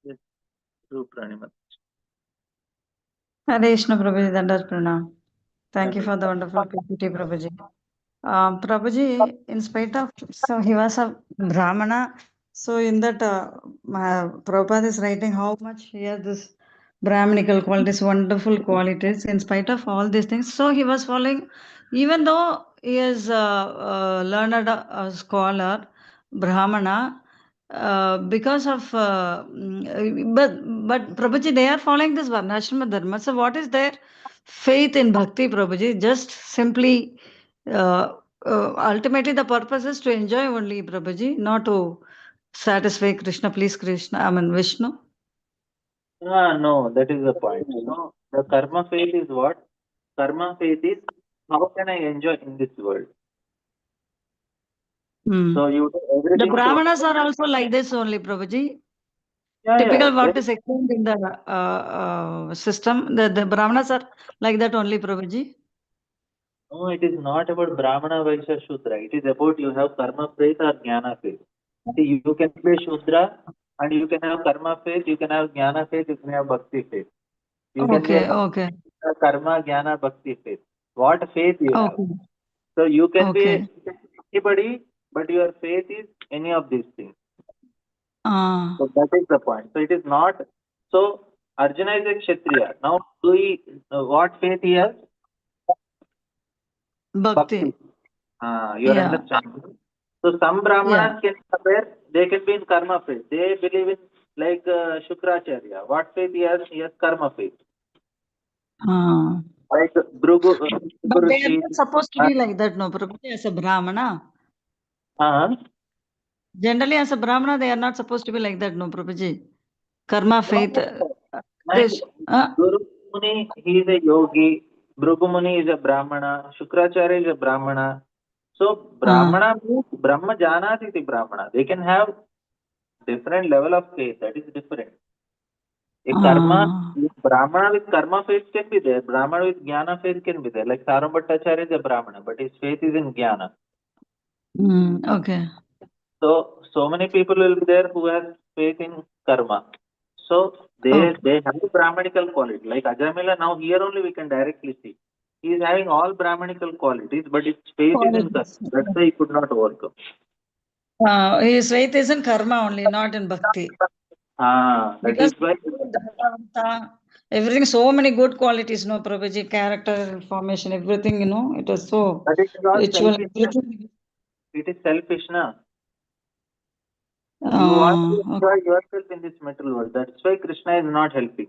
Yes, true, Pranimat. Hare Krishna Prabhuji, Dandar Pranam. Thank you for the wonderful PPT, Prabhuji. Prabhuji, in spite of, so he was a Brahmana. So in that, Prabhupada is writing how much he has this Brahminical qualities, wonderful qualities, in spite of all these things. So he was following, even though he is learned scholar, Brahmana, because of, but Prabhuji, they are following this Varnashrama Dharma. So what is their faith in Bhakti, Prabhuji? Just simply, ultimately the purpose is to enjoy only, Prabhuji, not to satisfy Krishna, please Krishna, I mean Vishnu. No, that is the point. No, the karma faith is what? Karma faith is how can I enjoy in this world? So you do The everything to. Brahmanas are also like this only, Prabhuji. Yeah, yeah. Typical what is explained in the system, the Brahmanas are like that only, Prabhuji. No, it is not about Brahmana, Vaishya, Shudra. It is about you have karma faith or jnana faith. See, you can be Shudra and you can have karma faith, you can have jnana faith, you can have bhakti faith. You can be a Okay, okay, karma, jnana, bhakti faith. What faith you have? okay, So you can be okay. anybody, but your faith is any of these things. Uh, So that is the point. So it is not. So Arjuna is a Kshatriya. Now, what faith he has? Bhakti. Bhakti. You are Yeah, understanding. So some yeah. Brahmanas can compare, they can be in karma faith. They believe in like Shukracharya. What faith he has? He has karma faith. Uh, Like Bhrigu, but they are Rishi. not supposed to be like that, no, Prabhuji, as a Brahmana. Uh, Generally, as a Brahmana, they are not supposed to be like that, no, Prabhuji. Karma, no, faith. and This, Guru Muni, he is a yogi. Bhrigu Muni is a Brahmana. Shukracharya is a Brahmana. So uh, Brahmana means Brahma Janati iti Brahmana. They can have different level of faith. That is different. A karma, uh, Brahmana with karma faith can be there. Brahmana with jnana faith can be there. Like Sarvabhattacharya is a Brahmana, but his faith is in jnana. okay. So many people will be there who have faith in karma. So Okay. they have the Brahmanical quality. Like Ajamila, now here only we can directly see. He is having all Brahmanical qualities, but his faith is in karma. Qualities. That's why he could not overcome. His faith is in karma only, not in bhakti. That Because is why. everything, so many good qualities, no, Prabhuji, character formation, everything, it is so But it is all ritual. selfish. Everything. It is selfish, na. You want to Okay. enjoy yourself in this material world. That's why Krishna is not helping.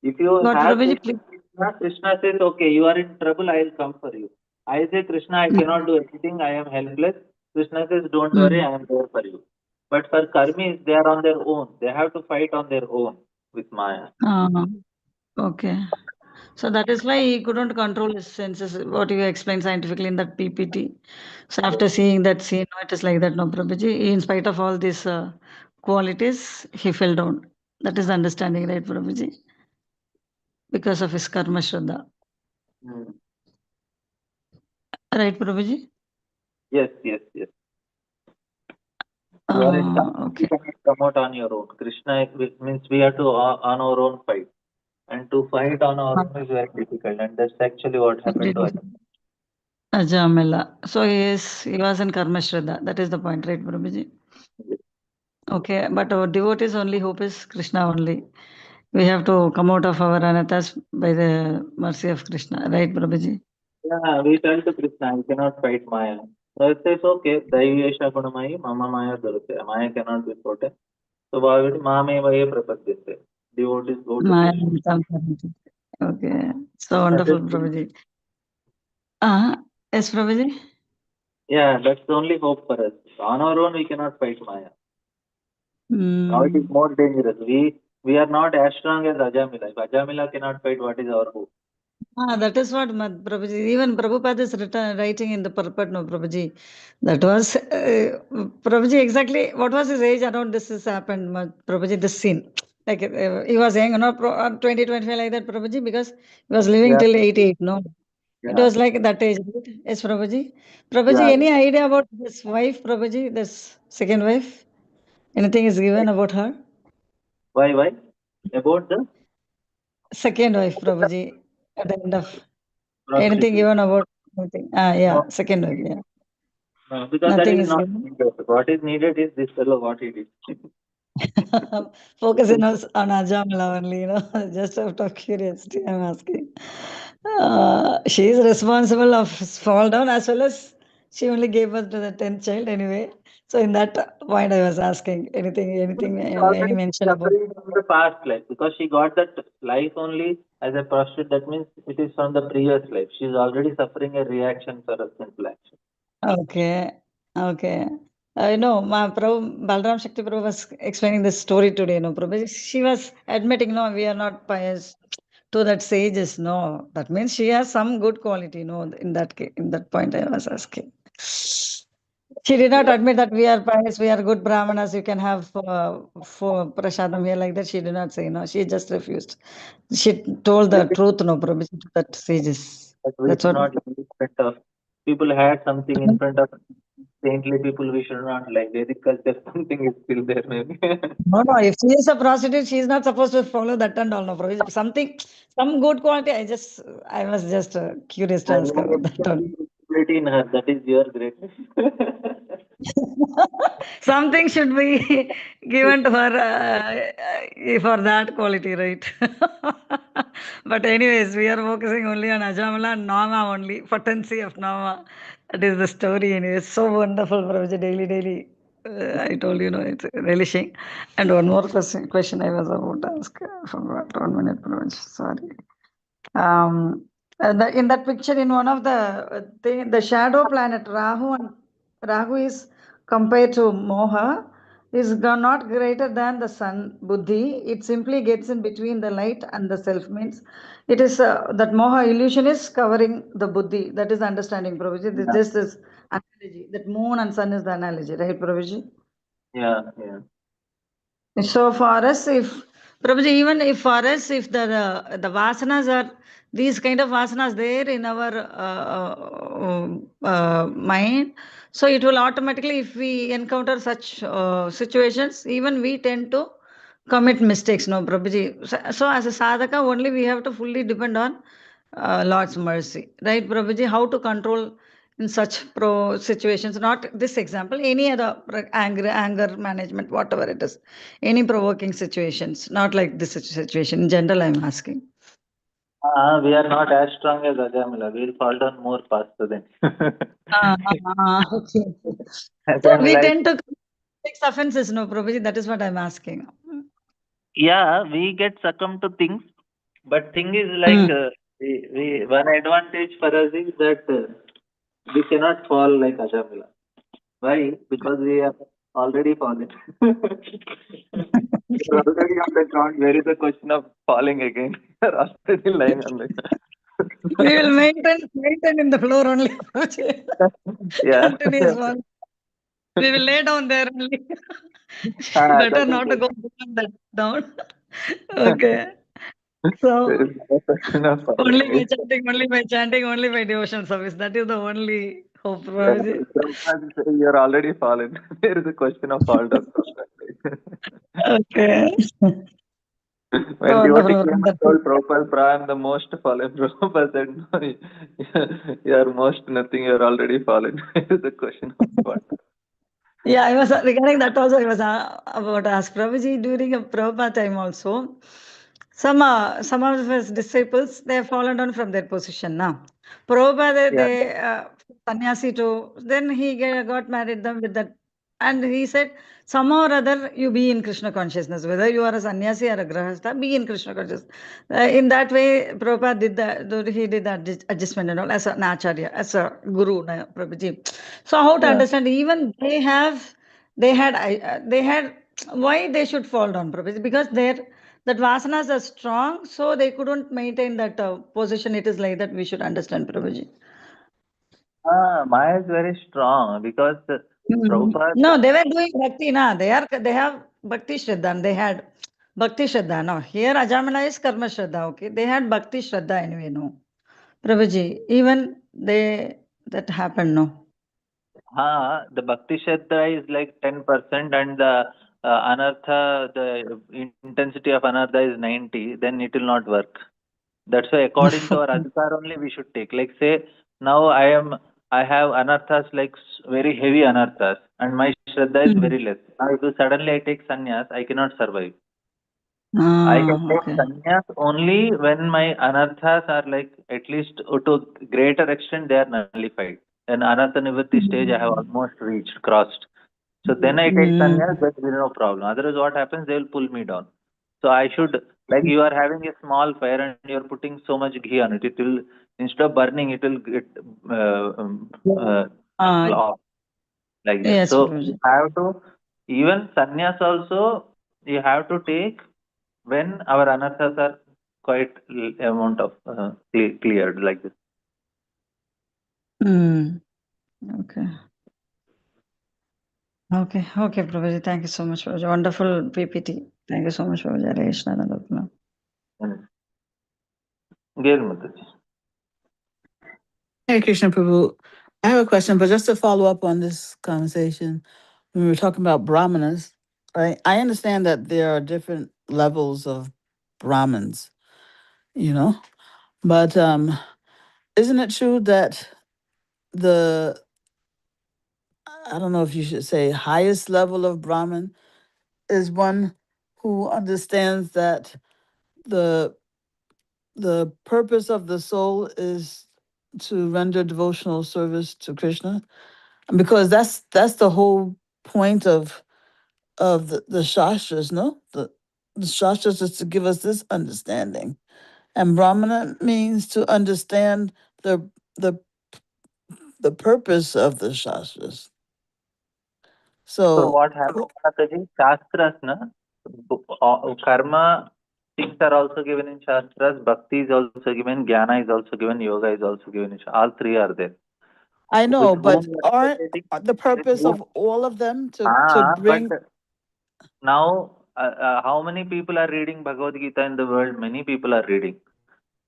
If you But have Prabhuji, faith in Krishna, Krishna says, okay, you are in trouble, I will come for you. I say, Krishna, I cannot do anything, I am helpless. Krishna says, don't worry, mm, I am there for you. But for karmis, they are on their own. They have to fight on their own with Maya. uh, okay. So that is why he couldn't control his senses, what you explained scientifically in that PPT. So after seeing that scene, no, it is like that, no, Prabhuji. In spite of all these qualities, he fell down. That is the understanding, right, Prabhuji? Because of his karma shraddha. Hmm. Right, Prabhuji? Yes, yes, yes. You are in Okay. you cannot come out on your own. Krishna means we have to on our own fight. And to fight on our own is very difficult. And that's actually what happened to us. Ajamila. So he was in Karma Shraddha. That is the point, right, Prabhuji? Okay, but our devotees only hope is Krishna only. We have to come out of our anathas by the mercy of Krishna, right, Prabhuji? Yeah, we tell to Krishna, you cannot fight Maya. So it says, okay, Daivesha Gunamayi, Mama Maya Durute. Maya cannot be protected. So Bhavati Mamevaya Prapadyate. Devotees go to Maya Krishna. Okay, so That wonderful, is, Prabhuji. Yes, Prabhuji? yeah, that's the only hope for us. On our own, we cannot fight Maya. Now it is Mm. more dangerous. We are not as strong as Ajamila. If Ajamila cannot fight, what is our hope? That is what Prabhuji, even Prabhupada is writing in the purport, no, Prabhuji. That was, Prabhuji, exactly what was his age around this has happened, Prabhuji, this scene. Like he was saying, 20, 25 like that, Prabhuji, because he was living Yeah, till 88, no? It yeah, was like that age, right? Yes, Prabhuji. Prabhuji, yeah. any idea about this wife, Prabhuji, this second wife? Anything is given about her? Why? About the Second wife, Prabhuji, at the end of anything prostitute. given about anything? Yeah, No, second wife, yeah. no, because that Nothing is is not given. needed. What is needed is this fellow, what he did. Focusing on Ajamala only, just out of curiosity, I'm asking. She is responsible of fall down as well as she only gave birth to the 10th child anyway. So in that point, I was asking anything, She's any already mention about. suffering from the past life because she got that life only as a prostitute. That means it is from the previous life. She's already suffering a reaction for a simple action. Okay, okay. I know, Balram Shakti Prabhu was explaining this story today, Prabhu. She was admitting, no, we are not pious to that sages, no. That means she has some good quality, no, in that point I was asking. She did not Yeah. admit that we are pious, we are good brahmanas, you can have for prasadam here like that. She did not say, no, she just refused. She told the truth, no, Prabhu, to that sages. But we That's should what. not like in front of people had something in front of saintly people. We should not like Vedic culture. Something is still there, maybe. No, no. If she is a prostitute, she is not supposed to follow that and all. No, Prabhu. Something, some good quality. I was just curious to And you ask are about that able to one. see visibility in her. That is your greatness. Something should be given to her for that quality, right? But anyways, we are focusing only on Ajamala and Nama only, potency of Nama. That is the story anyway. So wonderful, Prabhuji, daily. I told you, it's relishing. And one more question I was about to ask. I forgot. 1 minute, Prabhuji. Sorry. In that picture, in one of the the shadow planet Rahu is compared to Moha is not greater than the sun Buddhi. It simply gets in between the light and the self. Means it is that Moha illusion is covering the Buddhi. That is the understanding, Prabhuji. Yeah, This analogy. That moon and sun is the analogy, right, Prabhuji? yeah. So for us, if Prabhuji, even if for us, if the vasanas are these kind of vasanas there in our mind, so it will automatically, if we encounter such situations, even we tend to commit mistakes. No, Prabhuji. So as a sadhaka, only we have to fully depend on Lord's mercy, right, Prabhuji? How to control in such situations? Not this example, any other anger management, whatever it is, any provoking situations, not like this situation. In general, I'm asking. We are not as strong as Ajamila. We'll fall down more faster than. Okay. So we Ajamila, tend to take offenses, no, Prabhuji. That is what I'm asking. yeah, we get succumb to things, but thing is like Mm. we one advantage for us is that we cannot fall like Ajamila. Why? Because we are already fallen. You're already on the ground. Where is the question of falling again? You're already lying on the We will maintain in the floor only, Prabhuji. yeah. Continuous one. We will lay down there only. That Better is not to it. go beyond that down. Okay. There So is no question of falling. only by chanting, only by devotional service. That is the only Oh, Prabhuji. Prabhupada says you're already fallen. There is a question of fault of Prabhupada. Okay. When devotee Wonderful, came and wonderful. told Prabhupada, I am the most fallen, Prabhupada said, no, you are most nothing, you are already fallen. It is a question of fault. Yeah, I was regarding that also. I was about to ask Prabhuji during a Prabhupada time also. Some of his disciples they have fallen down from their position now. Prabhupada Yeah. they sannyasi too. Then he got married them with that, and he said somehow or other you be in Krishna consciousness. Whether you are a sannyasi or a grahastha, be in Krishna consciousness. In that way, Prabhupada did that. He did that adjustment and all as an acharya, as a guru, Prabhuji. So how to Yeah. understand? Even they had why they should fall down, Prabhuji? Because their that vasanas are strong, so they couldn't maintain that position. It is like that we should understand, Prabhuji. Maya is very strong because Prabhupada, No, they were doing bhakti, na. They have bhakti shraddha. And they had bhakti shraddha. No, here Ajamana is karma shraddha. Okay, they had bhakti shraddha anyway. No, Prabhuji. Even they that happened. No. the Bhakti Shraddha is like 10% and the Anartha, the intensity of Anartha is 90, then it will not work. That's why according to our adhikar only we should take. Like say now I have anarthas like very heavy anarthas and my shraddha is Mm. very less. Now if suddenly I take sannyas, I cannot survive. I can Ah, take okay. sannyas only when my anarthas are like at least to greater extent they are nullified. Then anartha nivritti stage I have Mm. almost reached, crossed. So then I take sannyas, Mm. there is no problem. Otherwise, what happens? They will pull me down. So I should, like you are having a small fire and you are putting so much ghee on it. It will, instead of burning, it will get Ah, off like that. yes, So you Prabhuji. have to, even sannyas also, you have to take when our anarthas are quite amount of cleared like this. Mm. Okay. Okay. Okay, Prabhuji. Thank you so much, Prabhuji. Wonderful PPT. Thank you so much, Prabhuji. Hare Krishna, Radha. Gail Mataji. Hey, Krishna Prabhu. I have a question, but just to follow up on this conversation, when we were talking about Brahmanas, right? I understand that there are different levels of Brahmins, you know, but isn't it true that the, I don't know if you should say highest level of Brahmin is one who understands that the the purpose of the soul is to render devotional service to Krishna? Because that's the whole point of the shastras, no? The shastras is to give us this understanding, and brahmana means to understand the the the purpose of the shastras. So So what happens, Mataji? Shastras, na? Karma things are also given in Shastras, Bhakti is also given, Jnana is also given, Yoga is also given. All three are there. I With know, whom but you are aren't associating? the With purpose whom? of all of them to But bring? now, how many people are reading Bhagavad Gita in the world? Many people are reading.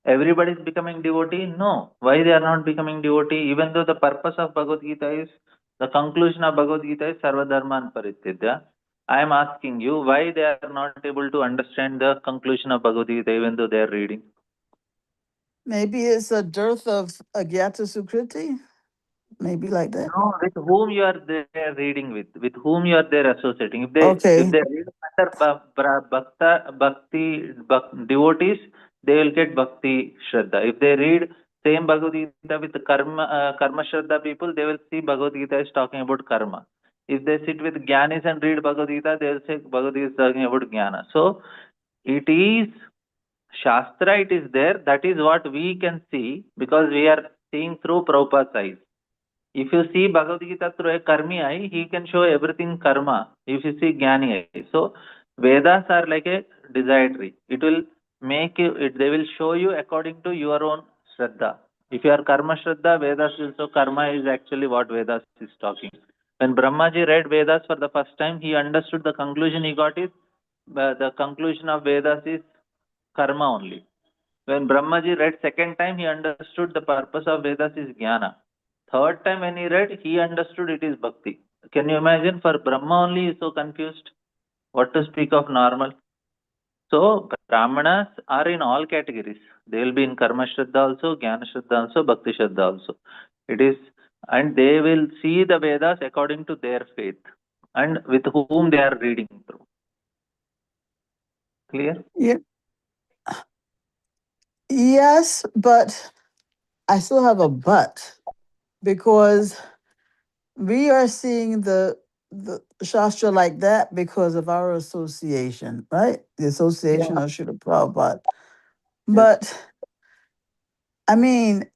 Everybody is becoming devotee? No. Why they are not becoming devotee? Even though the purpose of Bhagavad Gita is, the conclusion of Bhagavad Gita is Sarvadharman Parititya. I am asking you why they are not able to understand the conclusion of Bhagavad Gita even though they are reading. Maybe it's a dearth of agyata sukriti, maybe like that. No, with whom you are there reading with whom you are there associating. If Okay, they read under devotees, they will get bhakti shraddha. If they read same Bhagavad Gita with karma shraddha people, they will see Bhagavad Gita is talking about karma. If they sit with jnanis and read Bhagavad Gita, they will say Bhagavad Gita is talking about jnana. So it is Shastra, it is there. That is what we can see because we are seeing through Prabhupada's eyes. If you see Bhagavad Gita through a karmi eye, he can show everything karma. If you see jnani eye. So Vedas are like a desiratory. It will make you, they will show you according to your own Shraddha. If you are karma Shraddha, Vedas will show karma is actually what Vedas is talking. When Brahmaji read Vedas for the first time, he understood the conclusion he got is the conclusion of Vedas is karma only. When Brahmaji read second time, he understood the purpose of Vedas is jnana. Third time when he read, he understood it is bhakti. Can you imagine? For Brahma only he is so confused. What to speak of normal? So Brahmanas are in all categories. They will be in Karma Shraddha also, Jnana Shraddha also, Bhakti Shraddha also. It is, and they will see the Vedas according to their faith and with whom they are reading through. Clear? Yeah. Yes, but I still have a but, because we are seeing the Shastra like that because of our association, right? The association Yeah. of Srila Prabhupada. Yes. But I mean,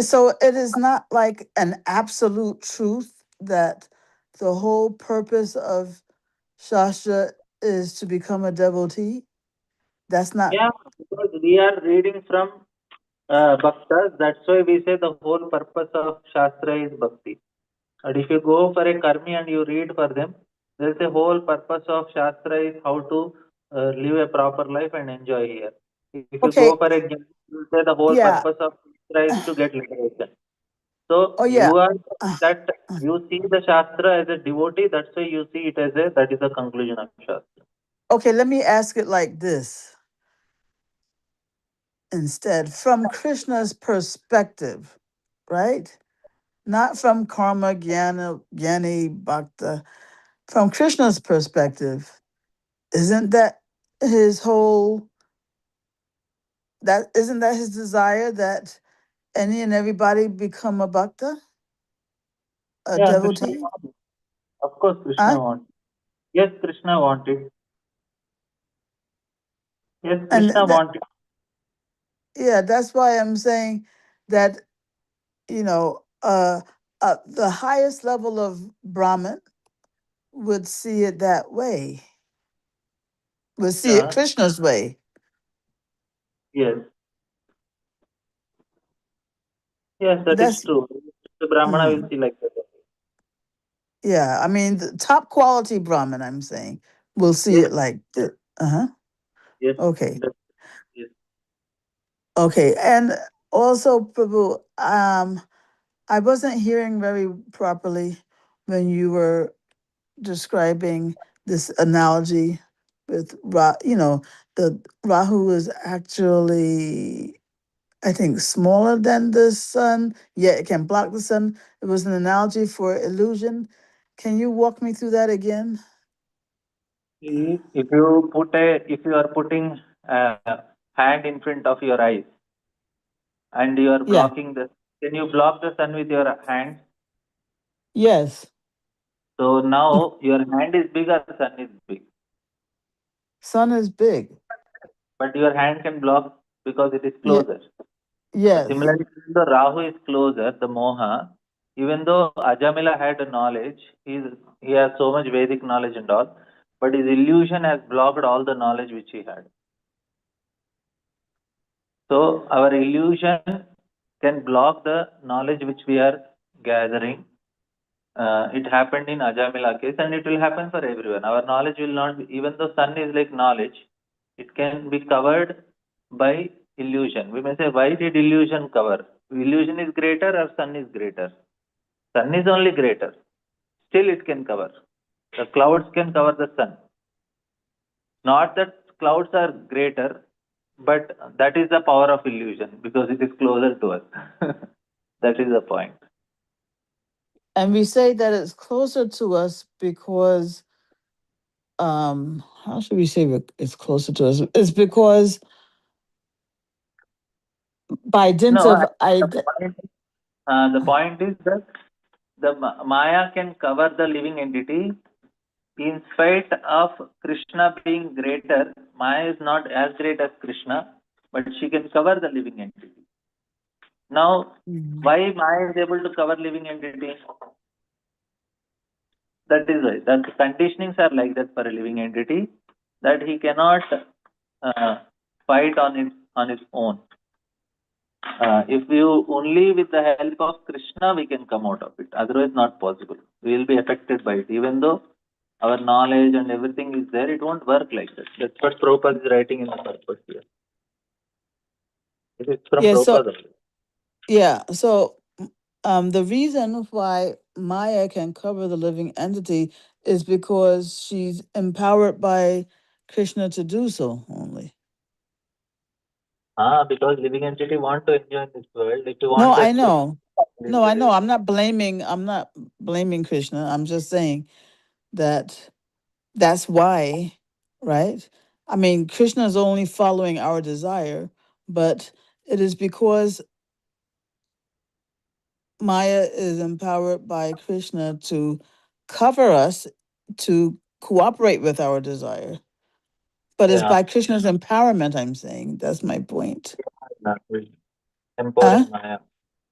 so it is not like an absolute truth that the whole purpose of Shastra is to become a devotee. That's not Yeah, because we are reading from Bhaktas. That's why we say the whole purpose of Shastra is Bhakti. And if you go for a karmi and you read for them, there's a whole purpose of Shastra is how to live a proper life and enjoy here. If you go okay. for a jnana, you say the whole Yeah. purpose of Shastra is to get liberation. So Oh yeah. you are that you see the Shastra as a devotee, that's why you see it as a, that is the conclusion of Shastra. Okay, let me ask it like this instead. From Krishna's perspective, right? Not from karma, jnana, jnani, bhakta. From Krishna's perspective, isn't that his whole, that isn't that his desire that any and everybody become a bhakta, a Yeah, Krishna devotee? wants it. Of course, Huh? Krishna wants. Yes, Krishna wanted. Yes, And Krishna that, wanted. yeah, that's why I'm saying that, you know, the highest level of Brahman would see it that way, would see it Yeah. Krishna's way. Yes. Yes, that is That's, true. The Brahmana will mm, see like that. yeah, I mean, the top quality Brahmin, I'm saying, will see Yes, it like, uh-huh. yes, Okay. yes. Okay. And also, Prabhu, I wasn't hearing very properly when you were describing this analogy with the Rahu is actually, I think, smaller than the sun, yet it can block the sun. It was an analogy for illusion. Can you walk me through that again? See, if you are putting a hand in front of your eyes and you are Yeah. blocking the, can you block the sun with your hand? Yes. So now your hand is big or sun is big, Sun is big. but your hand can block because it is Yeah. closer. Yes. Similarly, the Rahu is closer, the Moha. Even though Ajamila had a knowledge, he has so much Vedic knowledge and all, but his illusion has blocked all the knowledge which he had. So our illusion can block the knowledge which we are gathering. It happened in Ajamila case and it will happen for everyone. Our knowledge will not be, even though sun is like knowledge, it can be covered by illusion. We may say, why did illusion cover? Illusion is greater or sun is greater? Sun is only greater. Still it can cover. The clouds can cover the sun. Not that clouds are greater, but that is the power of illusion because it is closer to us. That is the point. And we say that it's closer to us because, how should we say it's closer to us? It's because by dint No, of the point is that the Maya can cover the living entity in spite of Krishna being greater. Maya is not as great as Krishna, but she can cover the living entity. Now, Mhm. why Maya is able to cover living entity? That is why. The conditionings are like that for a living entity that he cannot uh, fight on his own. If you only with the help of Krishna we can come out of it. Otherwise, not possible. We will be affected by it. Even though our knowledge and everything is there, it won't work like that. That's what Prabhupada is writing in the purpose here. This is from Yeah, so Prabhupada. yeah, so the reason why Maya can cover the living entity is because she's empowered by Krishna to do so only. Because living entity want to enjoy in this world. If you No, want I that, know. please No, I do know. it. I'm not blaming Krishna. I'm just saying that that's why, right? I mean, Krishna is only following our desire, but it is because Maya is empowered by Krishna to cover us, to cooperate with our desire. But it's Yeah, by Krishna's empowerment, I'm saying. That's my point. not really. Huh? Empowering Maya.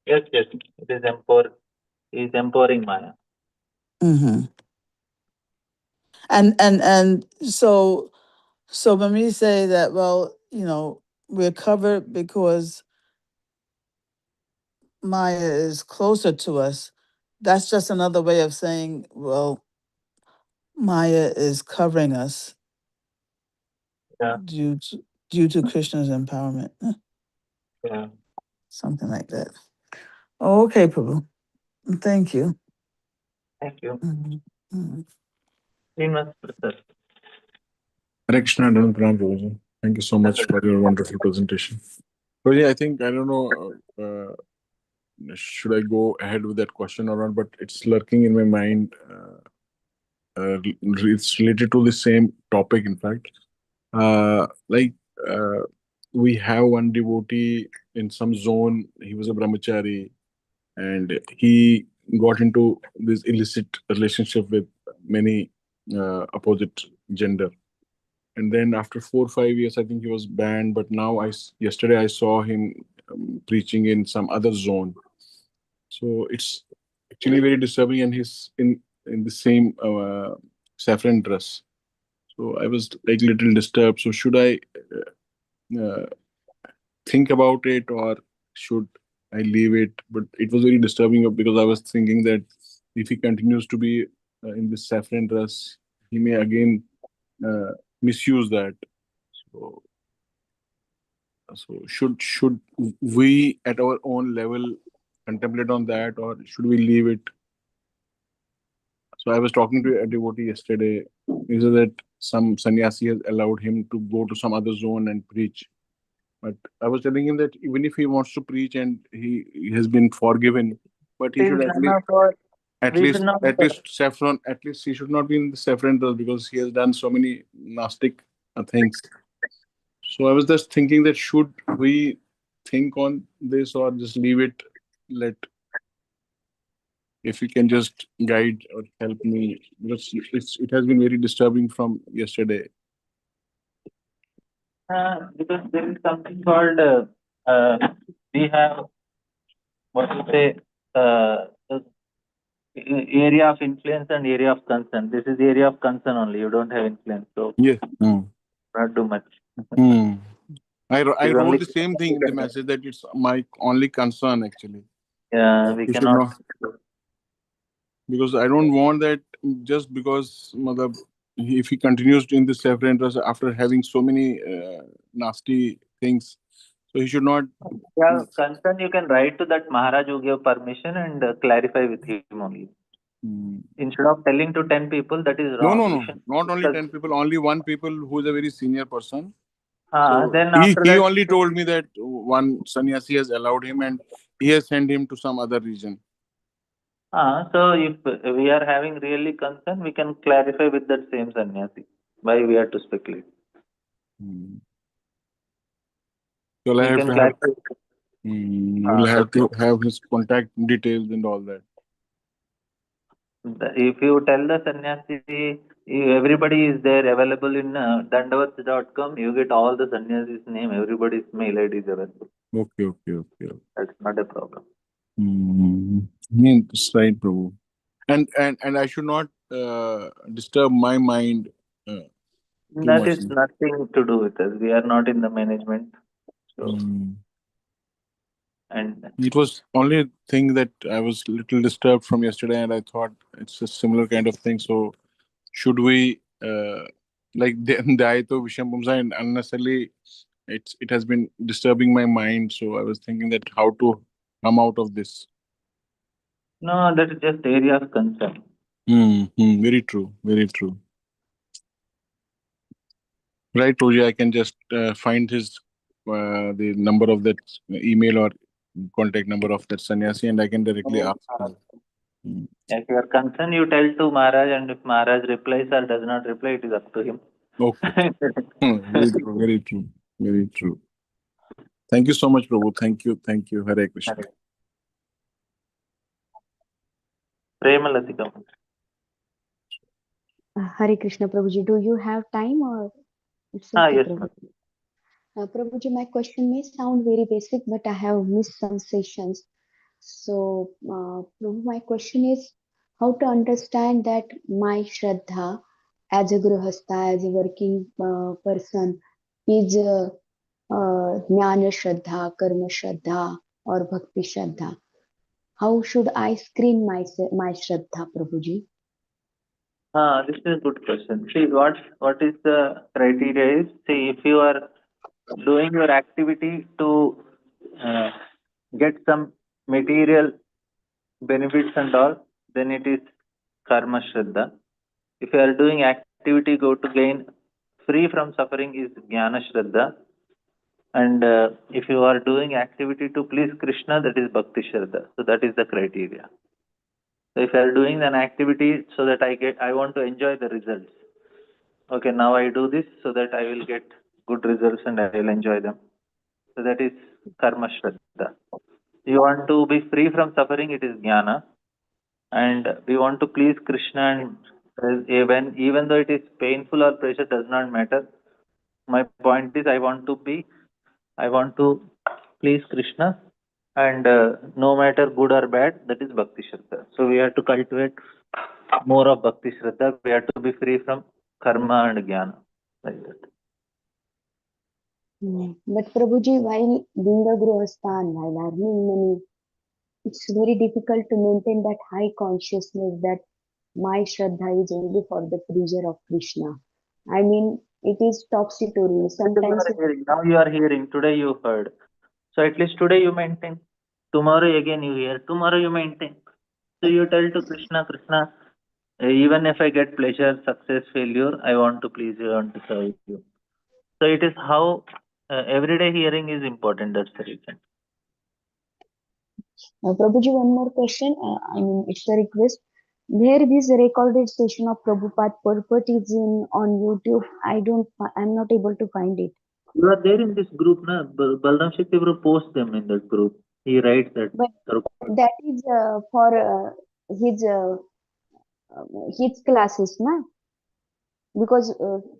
Yes, yes. It is He is empowering Maya. Mm-hmm. And so when we say that, well, we're covered because Maya is closer to us, that's just another way of saying, well, Maya is covering us Yeah, due to due to Krishna's empowerment. yeah. Something like that. Okay, Prabhu. Thank you. Thank you. Mhm. Mhm. Srinivas Prasad. Hare Krishna, Dhamma Pranam, Prabhuji. Thank you so much for your wonderful presentation. Prabhuji, I don't know, should I go ahead with that question or not, but it's lurking in my mind. It's related to the same topic, in fact. Like, we have one devotee in some zone, he was a brahmachari, and he got into this illicit relationship with many opposite gender. And then after 4 or 5 years, I think he was banned. But now, yesterday I saw him preaching in some other zone. So it's actually very disturbing, and he's in the same saffron dress. So I was like little disturbed. So should I uh, think about it, or should I leave it? But it was very disturbing because I was thinking that if he continues to be in this saffron dress, he may again uh, misuse that. So, should we at our own level contemplate on that, or should we leave it? So I was talking to a devotee yesterday. He said that some sannyasi has allowed him to go to some other zone and preach. But I was telling him that even if he wants to preach and he has been forgiven, but he It is should none of our, we should not. at least saffron, at least he should not be in the saffron dress because he has done so many nastic things. So I was just thinking that should we think on this or just leave it? Let If you can just guide or help me, because it has been very disturbing from yesterday. Because there is something called, we have, what to say, area of influence and area of concern. This is the area of concern only. You don't have influence, so Yeah. Mm. not do much. Mm. It I is wrote only the same thing in the message that it's my only concern actually. we We should cannot. not, because I don't want that just because matlab, if he continues in this saffron dress after having so many nasty things, so he should not. Yeah, concern you can write to that Maharaj who gave permission and clarify with him only. Mm. Instead of telling to 10 people, that is No, wrong. no, You no. should Not only discuss. 10 people, only one people who is a very senior person. So Then after he that, only told me that one sannyasi has allowed him and he has sent him to some other region. so if we are having really concern, we can clarify with that same sannyasi. Why we have to speculate? Hmm. So I We have can to have, clarify. we'll The have to have his contact details and all that. If you tell the sannyasi, everybody is there available in dandavats.com, you get all the sannyasi's name, everybody's mail ID is available. Okay, okay, okay. That's not a problem. That's right, Prabhu. And I should not disturb my mind too That much. is nothing to do with us. We are not in the management. So, Mm. and It was only a thing that I was little disturbed from yesterday, and I thought it's a similar kind of thing. So should we like Daito Vishampamsa and unnecessarily it has been disturbing my mind. So I was thinking that how to come out of this. No, that is just area of concern. Very true. Very true. Right, Roji, I can just find his the number of that email or contact number of that sannyasi, and I can directly ask him. Mm. If you are concerned, you tell to Maharaj, and if Maharaj replies or does not reply, it is up to him. Okay. Very true. Very true. Very true. Thank you so much, Prabhu. Thank you. Thank you. Hare Krishna. Premalatika. Hare Krishna, Prabhuji. Do you have time or it's okay, Yes, Prabhu? ma'am. Prabhuji, my question may sound very basic, but I have missed some sessions. So, Prabhu, my question is how to understand that my Shraddha as a Grihastha, as a working person, is Jnana Shraddha, Karma Shraddha, or Bhakti Shraddha. How should I screen my Shraddha, Prabhuji? This is a good question. See, what is the criteria is, see, if you are doing your activity to uh, get some material benefits and all, then it is karma shraddha. If you are doing activity go to gain free from suffering is jnana shraddha. And if you are doing activity to please Krishna, that is bhakti shraddha. So that is the criteria. So if you are doing an activity so that I want to enjoy the results. Okay, now I do this so that I will get good results and I will enjoy them. So that is karma shraddha. You want to be free from suffering, it is jnana. And we want to please Krishna, and even though it is painful or pressure does not matter. My point is I want to please Krishna, and no matter good or bad, that is bhakti shraddha. So we have to cultivate more of bhakti shraddha. We have to be free from karma and jnana, like that. But Prabhuji, while being a Grihastha, while earning money, it's very difficult to maintain that high consciousness that my Shraddha is only for the pleasure of Krishna. I mean, it is topsy-turvy. Sometimes it, Now you are hearing, today you heard. So at least today you maintain. Tomorrow again you hear. Tomorrow you maintain. So you tell to Krishna, Krishna, even if I get pleasure, success, failure, I want to please you, I want to serve you. So it is how everyday hearing is important. That's the reason. Prabhuji, one more question. I mean, it's a request. Where this recorded session of Prabhupada purport is in on YouTube, I'm not able to find it. You are there in this group, na? Balram Shakti Guru posts them in that group. He writes that. But that is for his classes, na? Because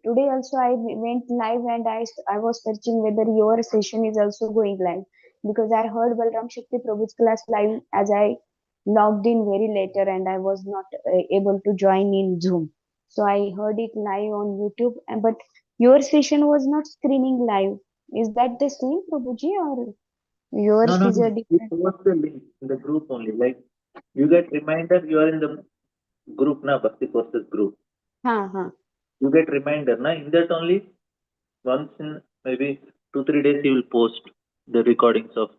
today also I went live and I was searching whether your session is also going live, because I heard Balram Shakti Prabhu's class live as I logged in very later and I was not able to join in Zoom. So I heard it live on YouTube, but your session was not screening live. Is that the same, Prabhuji, or yours No. is a You different? post the link in the group only. Like you get reminder, you are in the group, na? Bhakti Courses group. Huh. You get reminder, na? In that only, once in maybe 2-3 days, he will post the recordings of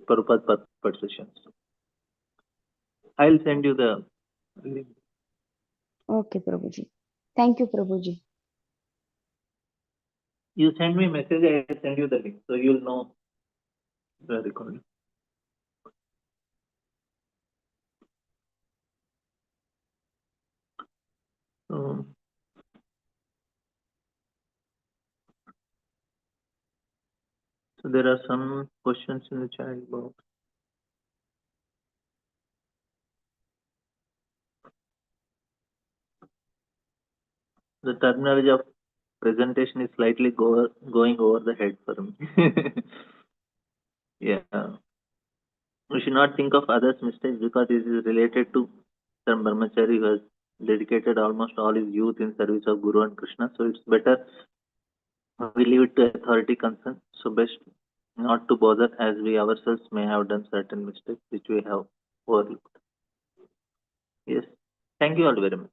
Prabhupada Patpat sessions. I'll send you the link. Okay, Prabhuji. Thank you, Prabhuji. You send me message, I'll send you the link. So you'll know the recording. So, so there are some questions in the chat box. The terminology of presentation is slightly going over the head for me. Yeah. We should not think of others' mistakes because this is related to some brahmachari who has dedicated almost all his youth in service of Guru and Krishna. So it's better we leave it to authority concern. So best not to bother, as we ourselves may have done certain mistakes which we have overlooked. Yes. Thank you all very much.